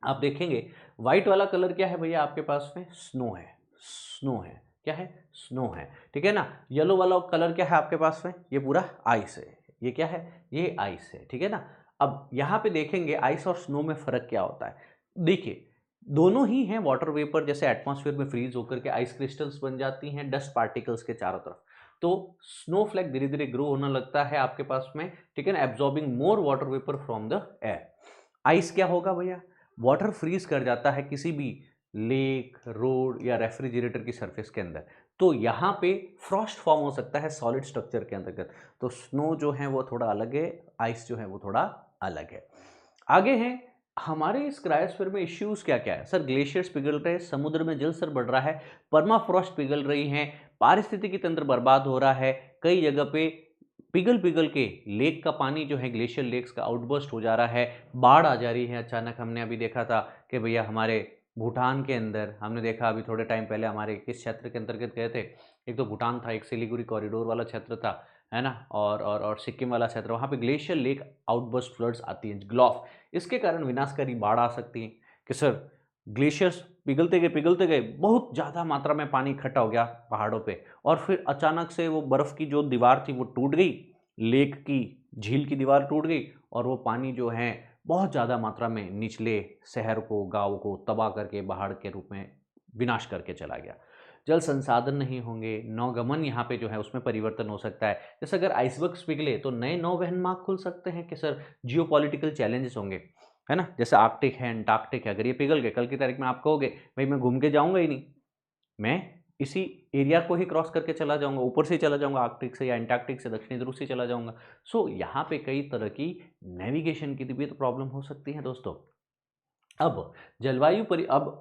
आप देखेंगे व्हाइट वाला कलर क्या है भैया आपके पास में? स्नो है, स्नो है, क्या है? स्नो है, ठीक है ना। येलो वाला कलर क्या है आपके पास में? ये पूरा आइस है, ये क्या है? ये आइस है, ठीक है ना। अब यहाँ पे देखेंगे आइस और स्नो में फर्क क्या होता है। देखिए दोनों ही हैं वाटर वेपर, जैसे एटमॉस्फेयर में फ्रीज होकर के आइस क्रिस्टल्स बन जाती हैं डस्ट पार्टिकल्स के चारों तरफ, तो स्नो फ्लैक धीरे धीरे ग्रो होने लगता है आपके पास में, ठीक है ना, absorbing more water vapour from the air. Ice क्या होगा भैया? वाटर फ्रीज कर जाता है किसी भी लेक, रोड या रेफ्रिजरेटर की सरफेस के अंदर, तो यहाँ पे फ्रॉस्ट फॉर्म हो सकता है सॉलिड स्ट्रक्चर के अंतर्गत। तो स्नो जो है वो थोड़ा अलग है, आइस जो है वो थोड़ा अलग है। आगे हैं हमारे इस क्रायोस्फीयर में इश्यूज क्या क्या है? सर ग्लेशियर्स पिघल रहे हैं, समुद्र में जल स्तर बढ़ रहा है, परमाफ्रॉस्ट पिघल रही हैं, पारिस्थितिकी तंत्र बर्बाद हो रहा है, कई जगह पे पिघल पिघल के लेक का पानी जो है, ग्लेशियर लेक्स का आउटबर्स्ट हो जा रहा है, बाढ़ आ जा रही है अचानक। हमने अभी देखा था कि भैया हमारे भूटान के अंदर हमने देखा, अभी थोड़े टाइम पहले हमारे किस क्षेत्र के अंतर्गत गए थे, एक तो भूटान था, एक सिलीगुड़ी कॉरिडोर वाला क्षेत्र था, है ना, और सिक्किम वाला क्षेत्र, वहाँ पे ग्लेशियर लेक आउटबर्स्ट फ्लड्स आती हैं, ग्लॉफ। इसके कारण विनाशकारी बाढ़ आ सकती है कि सर ग्लेशियर्स पिघलते गए बहुत ज़्यादा मात्रा में पानी इकट्ठा हो गया पहाड़ों पे, और फिर अचानक से वो बर्फ़ की जो दीवार थी वो टूट गई, लेक की झील की दीवार टूट गई, और वो पानी जो है बहुत ज़्यादा मात्रा में निचले शहर को, गाँव को तबाह करके बाढ़ के रूप में विनाश करके चला गया। जल संसाधन नहीं होंगे, नौगमन यहाँ पे जो है उसमें परिवर्तन हो सकता है। जैसे अगर आइसबर्ग्स पिघले तो नए नौवहन मार्ग खुल सकते हैं कि सर जियोपॉलिटिकल चैलेंजेस होंगे, है ना? जैसे आर्कटिक है, अंटार्कटिक है, अगर ये पिघल गए, कल की तारीख में आप कहोगे भाई मैं घूम के जाऊँगा ही नहीं, मैं इसी एरिया को ही क्रॉस करके चला जाऊँगा, ऊपर से ही चला जाऊँगा, आर्कटिक से या अंटार्कटिक से दक्षिणी ध्रुव से चला जाऊँगा। सो यहाँ पे कई तरह की नेविगेशन की भी तो प्रॉब्लम हो सकती है दोस्तों। अब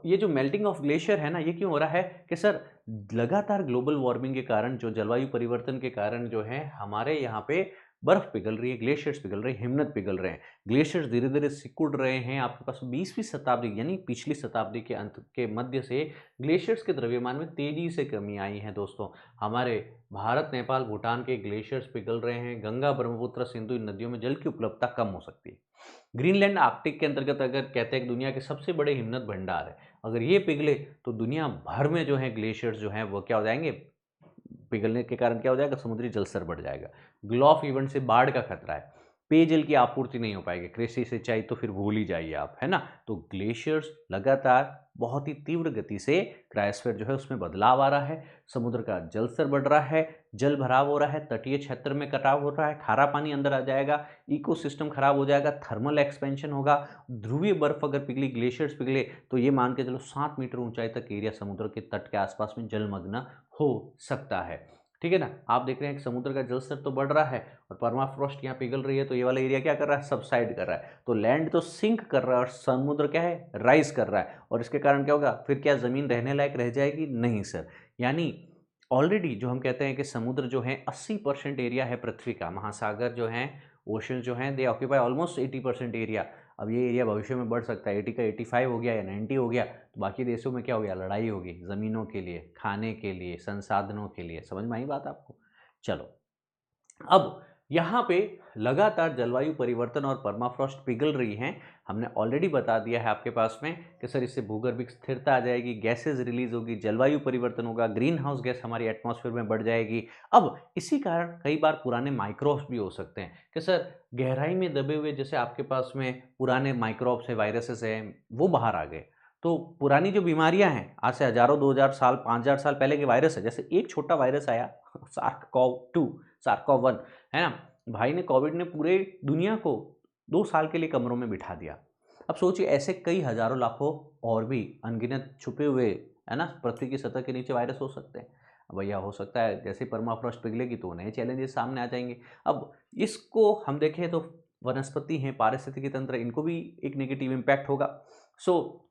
ये जो मेल्टिंग ऑफ ग्लेशियर है ना, ये क्यों हो रहा है कि सर लगातार ग्लोबल वार्मिंग के कारण, जो जलवायु परिवर्तन के कारण जो है हमारे यहाँ पे बर्फ पिघल रही है, ग्लेशियर्स पिघल रहे हैं, हिमनद पिघल रहे हैं, ग्लेशियर्स धीरे धीरे सिकुड़ रहे हैं। आपके पास 20वीं शताब्दी यानी पिछली शताब्दी के अंत के मध्य से ग्लेशियर्स के द्रव्यमान में तेजी से कमी आई है दोस्तों। हमारे भारत, नेपाल, भूटान के ग्लेशियर्स पिघल रहे हैं, गंगा, ब्रह्मपुत्र, सिंधु इन नदियों में जल की उपलब्धता कम हो सकती है। ग्रीनलैंड आर्कटिक के अंतर्गत अगर कहते हैं कि दुनिया के सबसे बड़े हिमनद भंडार है, अगर ये पिघले तो दुनिया भर में जो है ग्लेशियर्स जो हैं वो क्या हो जाएंगे, पिघलने के कारण क्या हो जाएगा, समुद्री जल स्तर बढ़ जाएगा, ग्लोफ इवेंट से बाढ़ का खतरा है, पेयजल की आपूर्ति नहीं हो पाएगी, कृषि सिंचाई तो फिर भूल ही जाइए आप, है ना। तो ग्लेशियर्स लगातार बहुत ही तीव्र गति से क्रायोस्फीयर जो है उसमें बदलाव आ रहा है, समुद्र का जल स्तर बढ़ रहा है, जल भराव हो रहा है, तटीय क्षेत्र में कटाव हो रहा है, खारा पानी अंदर आ जाएगा, इकोसिस्टम खराब हो जाएगा, थर्मल एक्सपेंशन होगा। ध्रुवीय बर्फ अगर पिघली, ग्लेशियर्स पिघले तो ये मान के चलो 7 मीटर ऊंचाई तक एरिया समुद्र के तट के आसपास में जलमग्न हो सकता है। ठीक है ना। आप देख रहे हैं कि समुद्र का जल स्तर तो बढ़ रहा है और परमाफ्रॉस्ट यहाँ पिघल रही है, तो ये वाला एरिया क्या कर रहा है, सबसाइड कर रहा है, तो लैंड तो सिंक कर रहा है और समुद्र क्या है, राइज कर रहा है। और इसके कारण क्या होगा, फिर क्या जमीन रहने लायक रह जाएगी, नहीं सर। यानी ऑलरेडी जो हम कहते हैं कि समुद्र जो है 80% एरिया है पृथ्वी का, महासागर जो है, ओशन जो है, दे ऑक्यूपाई ऑलमोस्ट 80% एरिया। अब ये एरिया भविष्य में बढ़ सकता है, 80 का 85 हो गया या 90 हो गया, तो बाकी देशों में क्या हो गया, लड़ाई होगी ज़मीनों के लिए, खाने के लिए, संसाधनों के लिए। समझ में आई बात आपको। चलो, अब यहाँ पे लगातार जलवायु परिवर्तन और परमाफ्रॉस्ट पिघल रही हैं। हमने ऑलरेडी बता दिया है आपके पास में कि सर इससे भूगर्भिक स्थिरता आ जाएगी, गैसेज रिलीज होगी, जलवायु परिवर्तन होगा, ग्रीन हाउस गैस हमारी एटमॉस्फेयर में बढ़ जाएगी। अब इसी कारण कई बार पुराने माइक्रोब्स भी हो सकते हैं कि सर गहराई में दबे हुए, जैसे आपके पास में पुराने माइक्रोब्स है, वायरसेस हैं, वो बाहर आ गए। तो पुरानी जो बीमारियां हैं, आज से हजारों, 2000 साल, 5000 साल पहले के वायरस है, जैसे एक छोटा वायरस आया सार्स-CoV-2, सार्स-CoV-1, है ना, भाई ने, कोविड ने पूरे दुनिया को 2 साल के लिए कमरों में बिठा दिया। अब सोचिए ऐसे कई हजारों लाखों और भी अनगिनत छुपे हुए, है ना, पृथ्वी की सतह के नीचे वायरस हो सकते हैं। अब भैया हो सकता है जैसे परमाफ्रॉस्ट पिघलेगी तो नए चैलेंजेस सामने आ जाएंगे। अब इसको हम देखें तो वनस्पति हैं, पारिस्थितिकी तंत्र, इनको भी एक नेगेटिव इम्पैक्ट होगा। सो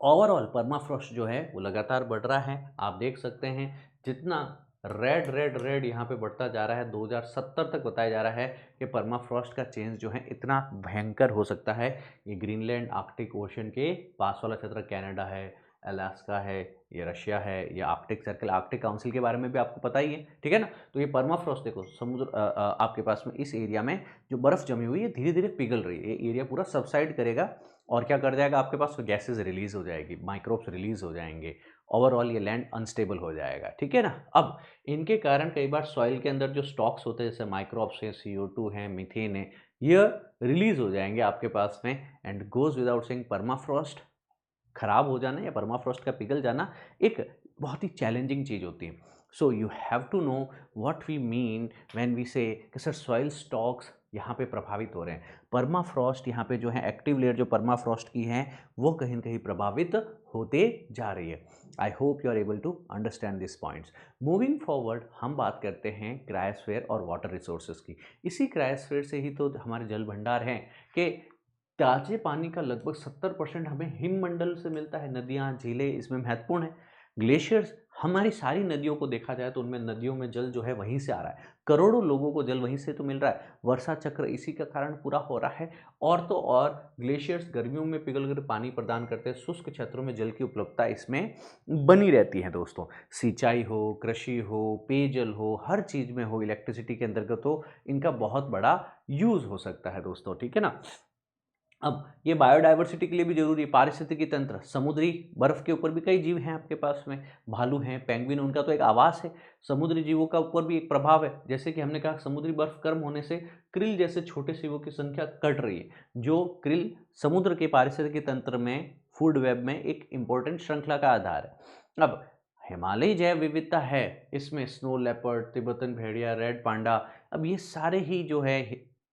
ओवरऑल परमाफ्रॉस्ट जो है वो लगातार बढ़ रहा है। आप देख सकते हैं जितना रेड रेड रेड यहाँ पे बढ़ता जा रहा है, 2070 तक बताया जा रहा है कि परमाफ्रॉस्ट का चेंज जो है इतना भयंकर हो सकता है। ये ग्रीनलैंड, आर्कटिक ओशन के पास वाला क्षेत्र, कनाडा है, अलास्का है, ये रशिया है, ये आर्कटिक सर्कल, आर्कटिक काउंसिल के बारे में भी आपको पता ही है, ठीक है ना। तो ये परमाफ्रॉस्ट देखो, समुद्र आपके पास में इस एरिया में जो बर्फ़ जमी हुई है धीरे धीरे पिघल रही है, ये एरिया पूरा सबसाइड करेगा और क्या कर जाएगा, आपके पास गैसेज रिलीज हो जाएगी, माइक्रोब्स रिलीज हो जाएंगे, ओवरऑल ये लैंड अनस्टेबल हो जाएगा, ठीक है ना। अब इनके कारण कई बार सॉइल के अंदर जो स्टॉक्स होते हैं, जैसे माइक्रोब्स हैं, CO2 है, मीथेन है, ये रिलीज हो जाएंगे आपके पास में। And goes without saying, permafrost खराब हो जाना या परमाफ्रॉस्ट का पिघल जाना एक बहुत ही चैलेंजिंग चीज़ होती है। So you have to know what we mean when we say कि सर सॉइल स्टॉक्स यहाँ पे प्रभावित हो रहे हैं। परमाफ्रॉस्ट यहाँ पे जो है, एक्टिव लेयर जो परमाफ्रॉस्ट की है वो कहीं न कहीं प्रभावित होते जा रही है। I hope you are able to understand this points. Moving forward हम बात करते हैं क्रायोस्फीयर और वाटर रिसोर्सेज की। इसी क्रायोस्फीयर से ही तो हमारे जल भंडार हैं कि ताजे पानी का लगभग 70% हमें हिममंडल से मिलता है, नदियाँ, झीलें इसमें महत्वपूर्ण है। ग्लेशियर्स हमारी सारी नदियों को देखा जाए तो उनमें नदियों में जल जो है वहीं से आ रहा है, करोड़ों लोगों को जल वहीं से तो मिल रहा है, वर्षा चक्र इसी का कारण पूरा हो रहा है। और तो और ग्लेशियर्स गर्मियों में पिघल कर पानी प्रदान करते हैं, शुष्क क्षेत्रों में जल की उपलब्धता इसमें बनी रहती है दोस्तों। सिंचाई हो, कृषि हो, पेयजल हो, हर चीज़ में हो, इलेक्ट्रिसिटी के अंतर्गत हो, इनका बहुत बड़ा यूज़ हो सकता है दोस्तों, ठीक है ना। अब ये बायोडायवर्सिटी के लिए भी जरूरी है, पारिस्थितिकी तंत्र, समुद्री बर्फ के ऊपर भी कई जीव हैं आपके पास में, भालू हैं, पेंगुइन, उनका तो एक आवास है। समुद्री जीवों का ऊपर भी एक प्रभाव है, जैसे कि हमने कहा समुद्री बर्फ गर्म होने से क्रिल जैसे छोटे जीवों की संख्या घट रही है, जो क्रिल समुद्र के पारिस्थितिकी तंत्र में, फूड वेब में एक इंपॉर्टेंट श्रृंखला का आधार है। अब हिमालयी जैव विविधता है, इसमें स्नो लेपर्ड, तिब्बतन भेड़िया, रेड पांडा, अब ये सारे ही जो है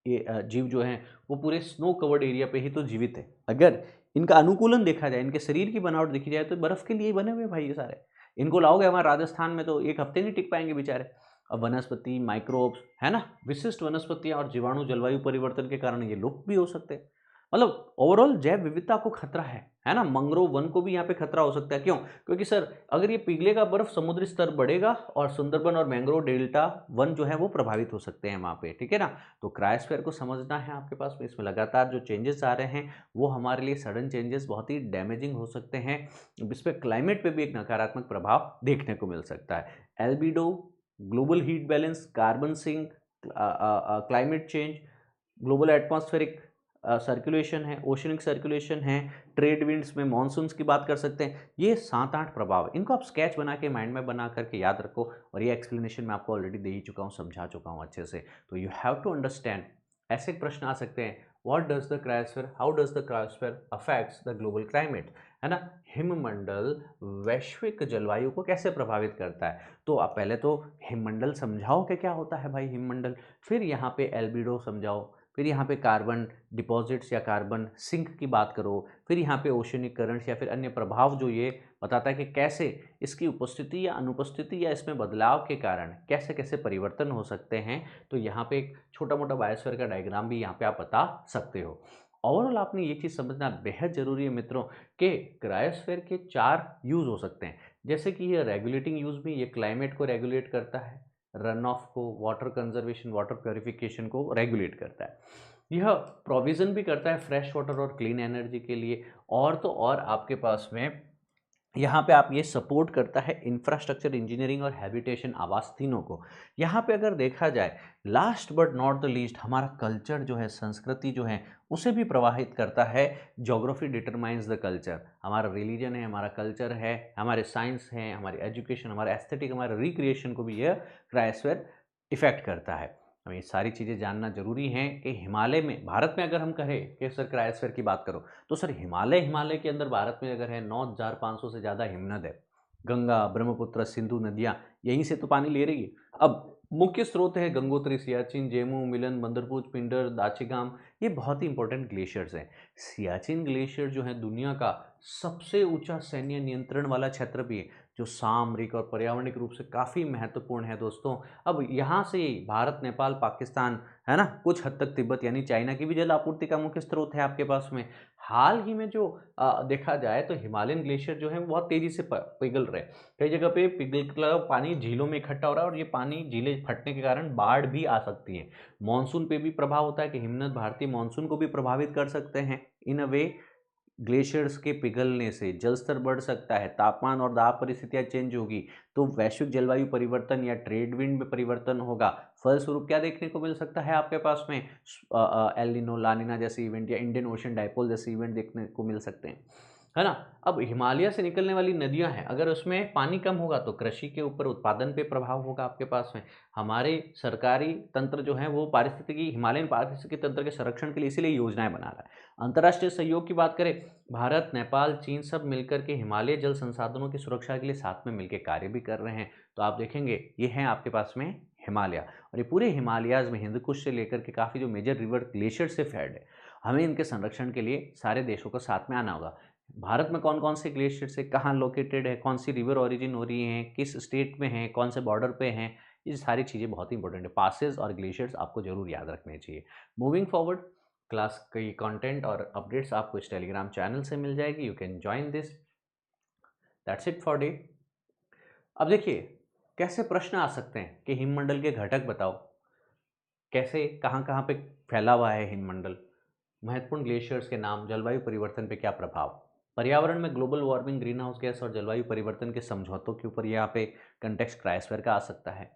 ये जीव जो हैं वो पूरे स्नो कवर्ड एरिया पे ही तो जीवित है। अगर इनका अनुकूलन देखा जाए, इनके शरीर की बनावट देखी जाए, तो बर्फ के लिए ही बने हुए हैं भाई ये सारे। इनको लाओगे हमारे राजस्थान में तो एक हफ्ते नहीं टिक पाएंगे बेचारे। अब वनस्पति, माइक्रोब्स, है ना, विशिष्ट वनस्पतियां और जीवाणु जलवायु परिवर्तन के कारण ये लुप्त भी हो सकते हैं। मतलब ओवरऑल जैव विविधता को खतरा है ना। मंग्रोव वन को भी यहाँ पे खतरा हो सकता है। क्यों? क्योंकि सर अगर ये पिघलेगा बर्फ, समुद्री स्तर बढ़ेगा और सुंदरबन और मैंग्रोव डेल्टा वन जो है वो प्रभावित हो सकते हैं वहाँ पे, ठीक है ना। तो क्रायोस्फीयर को समझना है आपके पास में, इसमें लगातार जो चेंजेस आ रहे हैं वो हमारे लिए सडन चेंजेस बहुत ही डैमेजिंग हो सकते हैं। इस पर क्लाइमेट पे भी एक नकारात्मक प्रभाव देखने को मिल सकता है। Albedo, global heat balance, carbon sink, climate change, global atmospheric circulation है, ओशनिक सर्कुलेशन है, ट्रेड विंड्स में मानसून्स की बात कर सकते हैं। ये 7-8 प्रभाव, इनको आप स्केच बना के माइंड में बना करके याद रखो। और ये एक्सप्लेनेशन मैं आपको ऑलरेडी दे ही चुका हूँ, समझा चुका हूँ अच्छे से। तो यू हैव टू अंडरस्टैंड। ऐसे प्रश्न आ सकते हैं, what does the cryosphere, how does the cryosphere affects the global climate, है ना। हिममंडल वैश्विक जलवायु को कैसे प्रभावित करता है। तो आप पहले तो हिममंडल समझाओ कि क्या होता है भाई हिममंडल, फिर यहाँ पे एल्बिडो समझाओ, फिर यहाँ पे कार्बन डिपॉजिट्स या कार्बन सिंक की बात करो, फिर यहाँ पे ओशनिक करंट्स या फिर अन्य प्रभाव जो ये बताता है कि कैसे इसकी उपस्थिति या अनुपस्थिति या इसमें बदलाव के कारण कैसे कैसे परिवर्तन हो सकते हैं। तो यहाँ पे एक छोटा मोटा बायोस्फीयर का डायग्राम भी यहाँ पे आप बता सकते हो। ओवरऑल आपने ये चीज़ समझना बेहद जरूरी है मित्रों कि क्रायोस्फीयर के 4 यूज़ हो सकते हैं। जैसे कि ये रेगुलेटिंग यूज़ भी, ये क्लाइमेट को रेगुलेट करता है, रन ऑफ को, वाटर कंजर्वेशन, वाटर प्योरिफिकेशन को रेगुलेट करता है। यह प्रोविज़न भी करता है फ्रेश वाटर और क्लीन एनर्जी के लिए। और तो और आपके पास में यहाँ पे आप ये सपोर्ट करता है इंफ्रास्ट्रक्चर इंजीनियरिंग और हैबिटेशन, आवास, तीनों को। यहाँ पे अगर देखा जाए, last but not the least, हमारा कल्चर जो है, संस्कृति जो है, उसे भी प्रभावित करता है। ज्योग्राफी डिटरमाइंस द कल्चर, हमारा रिलीजन है, हमारा कल्चर है, हमारे साइंस है, हमारी एजुकेशन, हमारा एस्थेटिक, हमारा रिक्रिएशन को भी यह क्रायोस्फीयर इफेक्ट करता है। हमें ये सारी चीज़ें जानना जरूरी है कि हिमालय में, भारत में अगर हम कहें कि सर क्रायोस्फीयर की बात करो, तो सर हिमालय के अंदर भारत में अगर है 9,500 से ज़्यादा हिमनद है। गंगा, ब्रह्मपुत्र, सिंधु नदियाँ यहीं से तो पानी ले रही है। अब मुख्य स्रोत है गंगोत्री, सियाचिन, जेमू, मिलन, बंदरपूर, पिंडर, दाचिगाम, ये बहुत ही इंपॉर्टेंट ग्लेशियर्स हैं। सियाचिन ग्लेशियर जो है दुनिया का सबसे ऊंचा सैन्य नियंत्रण वाला क्षेत्र भी है, जो सामरिक और पर्यावरणिक रूप से काफ़ी महत्वपूर्ण है दोस्तों। अब यहाँ से भारत, नेपाल, पाकिस्तान, है ना, कुछ हद तक तिब्बत यानी चाइना की भी जल आपूर्ति का मुख्य स्रोत है आपके पास में। हाल ही में जो देखा जाए तो हिमालयन ग्लेशियर जो है वो बहुत तेजी से पिघल रहे हैं। कई जगह पे पिघला पानी झीलों में इकट्ठा हो रहा है और ये पानी झीलें फटने के कारण बाढ़ भी आ सकती है। मानसून पे भी प्रभाव होता है कि हिमनद भारतीय मानसून को भी प्रभावित कर सकते हैं। इन अ वे ग्लेशियर्स के पिघलने से जल स्तर बढ़ सकता है, तापमान और दाब परिस्थितियां चेंज होगी, तो वैश्विक जलवायु परिवर्तन या ट्रेड विंड में परिवर्तन होगा। फलस्वरूप क्या देखने को मिल सकता है आपके पास में, एल नीनो, ला नीना जैसे इवेंट या इंडियन ओशन डाइपोल जैसे इवेंट देखने को मिल सकते हैं, है ना। अब हिमालय से निकलने वाली नदियां हैं, अगर उसमें पानी कम होगा तो कृषि के ऊपर, उत्पादन पे प्रभाव होगा आपके पास में। हमारे सरकारी तंत्र जो है वो पारिस्थितिकी, हिमालयन पारिस्थितिकी तंत्र के संरक्षण के लिए इसीलिए योजनाएं बना रहा है। अंतर्राष्ट्रीय सहयोग की बात करें, भारत, नेपाल, चीन सब मिलकर के हिमालय जल संसाधनों की सुरक्षा के लिए साथ में मिलकर कार्य भी कर रहे हैं। तो आप देखेंगे ये हैं आपके पास में हिमालय, और ये पूरे हिमालयाज में हिंदकुश से लेकर के काफ़ी जो मेजर रिवर ग्लेशियर से फेड है। हमें इनके संरक्षण के लिए सारे देशों को साथ में आना होगा। भारत में कौन कौन से ग्लेशियर से कहाँ लोकेटेड है, कौन सी रिवर ओरिजिन हो रही है, किस स्टेट में है, कौन से बॉर्डर पे हैं, ये सारी चीज़ें बहुत ही इंपॉर्टेंट है। पासेस और ग्लेशियर्स आपको जरूर याद रखने चाहिए। मूविंग फॉरवर्ड, क्लास की कंटेंट और अपडेट्स आपको इस टेलीग्राम चैनल से मिल जाएगी। You can join this. That's it for day. अब देखिए कैसे प्रश्न आ सकते हैं कि हिममंडल के घटक बताओ, कैसे कहाँ कहाँ पे फैला हुआ है हिममंडल, महत्वपूर्ण ग्लेशियर्स के नाम, जलवायु परिवर्तन पे क्या प्रभाव, पर्यावरण में global warming, green house gas और जलवायु परिवर्तन के समझौतों के ऊपर यहाँ पे कंटेक्स्ट क्रायोस्फीयर का आ सकता है।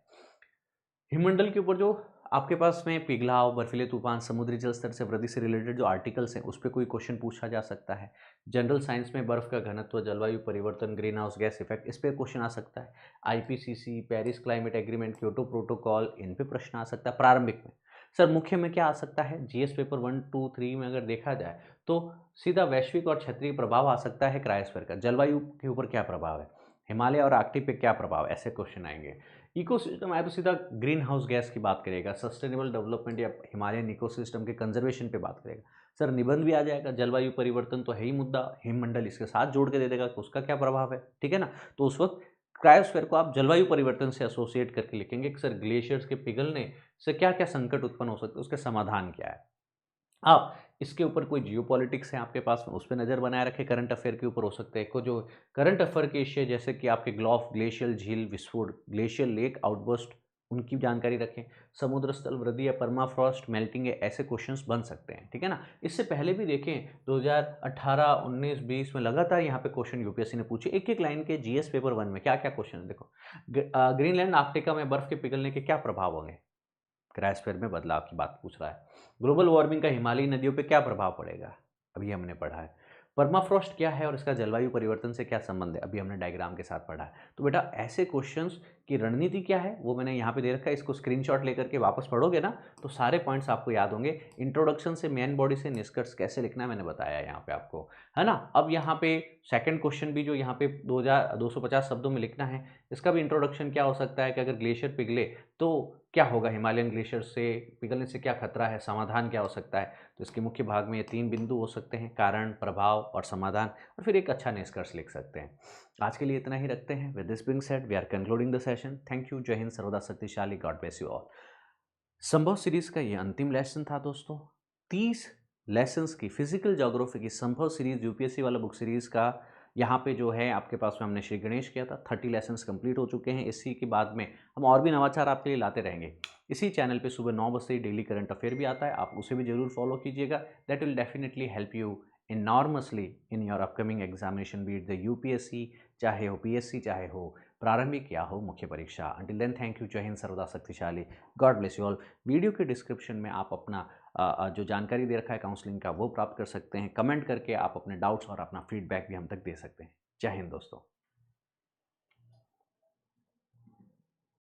हिममंडल के ऊपर जो आपके पास में पिघलाव, बर्फीले तूफान, समुद्री जल स्तर से वृद्धि से रिलेटेड जो आर्टिकल्स हैं उस पर कोई क्वेश्चन पूछा जा सकता है। जनरल साइंस में बर्फ का घनत्व, जलवायु परिवर्तन, ग्रीन हाउस गैस इफेक्ट, इस पर क्वेश्चन आ सकता है। IPCC, Paris climate agreement, Kyoto protocol, इन पे प्रश्न आ सकता है प्रारंभिक में। सर मुख्य में क्या आ सकता है, जीएस पेपर 1, 2, 3 में अगर देखा जाए तो सीधा वैश्विक और क्षेत्रीय प्रभाव आ सकता है क्रायोस्फीयर का। जलवायु के ऊपर क्या प्रभाव है, हिमालय और आर्कटिक पे क्या प्रभाव, ऐसे क्वेश्चन आएंगे। इकोसिस्टम आए तो सीधा ग्रीन हाउस गैस की बात करेगा, सस्टेनेबल डेवलपमेंट या हिमालयन इकोसिस्टम के कंजर्वेशन पे बात करेगा। सर निबंध भी आ जाएगा, जलवायु परिवर्तन तो है ही मुद्दा, हिममंडल इसके साथ जोड़ के दे देगा कि उसका क्या प्रभाव है, ठीक है ना। तो उस वक्त क्रायोस्फीयर को आप जलवायु परिवर्तन से एसोसिएट करके लिखेंगे कि सर ग्लेशियर्स के पिघलने से क्या क्या संकट उत्पन्न हो सकते हैं, उसके समाधान क्या है। आप इसके ऊपर कोई जियोपॉलिटिक्स है आपके पास में, उस पे नज़र बनाए रखें, करंट अफेयर के ऊपर हो सकते हैं। को जो करंट अफेयर के इश्यू जैसे कि आपके ग्लोफ ग्लेशियल झील विस्फोट, ग्लेशियल लेक आउटबर्स्ट, उनकी जानकारी रखें। समुद्र स्थल वृद्धि या परमाफ्रॉस्ट मेल्टिंग है, ऐसे क्वेश्चंस बन सकते हैं, ठीक है ना। इससे पहले भी देखें 2018, 19, 20 में लगातार यहाँ पे क्वेश्चन यूपीएससी ने पूछे, एक एक लाइन के जीएस पेपर 1 में क्या क्या क्वेश्चन है देखो। ग्रीनलैंड आर्कटिका में बर्फ के पिघलने के क्या प्रभाव होंगे, क्रायोस्फीयर में बदलाव की बात पूछ रहा है। ग्लोबल वार्मिंग का हिमालयी नदियों पे क्या प्रभाव पड़ेगा, अभी हमने पढ़ा है। परमाफ्रॉस्ट क्या है और इसका जलवायु परिवर्तन से क्या संबंध है, अभी हमने डायग्राम के साथ पढ़ा है। तो बेटा ऐसे क्वेश्चंस की रणनीति क्या है वो मैंने यहाँ पे दे रखा है, इसको स्क्रीनशॉट लेकर के वापस पढ़ोगे ना तो सारे पॉइंट्स आपको याद होंगे। इंट्रोडक्शन से मेन बॉडी से निष्कर्ष कैसे लिखना है मैंने बताया यहाँ पे आपको, है ना। अब यहाँ पे सेकंड क्वेश्चन भी जो यहाँ पे 2250 शब्दों में लिखना है, इसका भी इंट्रोडक्शन क्या हो सकता है कि अगर ग्लेशियर पिघले तो क्या होगा, हिमालयन ग्लेशियर से पिघलने से क्या खतरा है, समाधान क्या हो सकता है। तो इसके मुख्य भाग में ये 3 बिंदु हो सकते हैं, कारण, प्रभाव और समाधान, और फिर एक अच्छा निष्कर्ष लिख सकते हैं। आज के लिए इतना ही रखते हैं। With this being said we are concluding the session. Thank you, जय हिंद, सर्वदा शक्तिशाली, God bless you all. Sambhav series का ये अंतिम लेसन था दोस्तों। 30 लेसन्स की फिजिकल ज्योग्राफी की संभव सीरीज, यूपीएससी वाला बुक सीरीज का यहाँ पे जो है आपके पास में हमने श्री गणेश किया था। 30 लेसन्स कंप्लीट हो चुके हैं। इसी के बाद में हम और भी नवाचार आपके लिए लाते रहेंगे। इसी चैनल पे सुबह 9 बजे डेली करंट अफेयर भी आता है, आप उसे भी जरूर फॉलो कीजिएगा। That will definitely help you enormously in your upcoming examination, B it the UPSC, चाहे हो पीएससी, चाहे हो प्रारंभिक या हो मुख्य परीक्षा। अंटिल देन थैंक यू, जय हिंद, सर्वदा शक्तिशाली, God bless you all. Video के डिस्क्रिप्शन में आप अपना जो जानकारी दे रखा है काउंसलिंग का वो प्राप्त कर सकते हैं। कमेंट करके आप अपने डाउट्स और अपना फीडबैक भी हम तक दे सकते हैं। जय हिंद दोस्तों।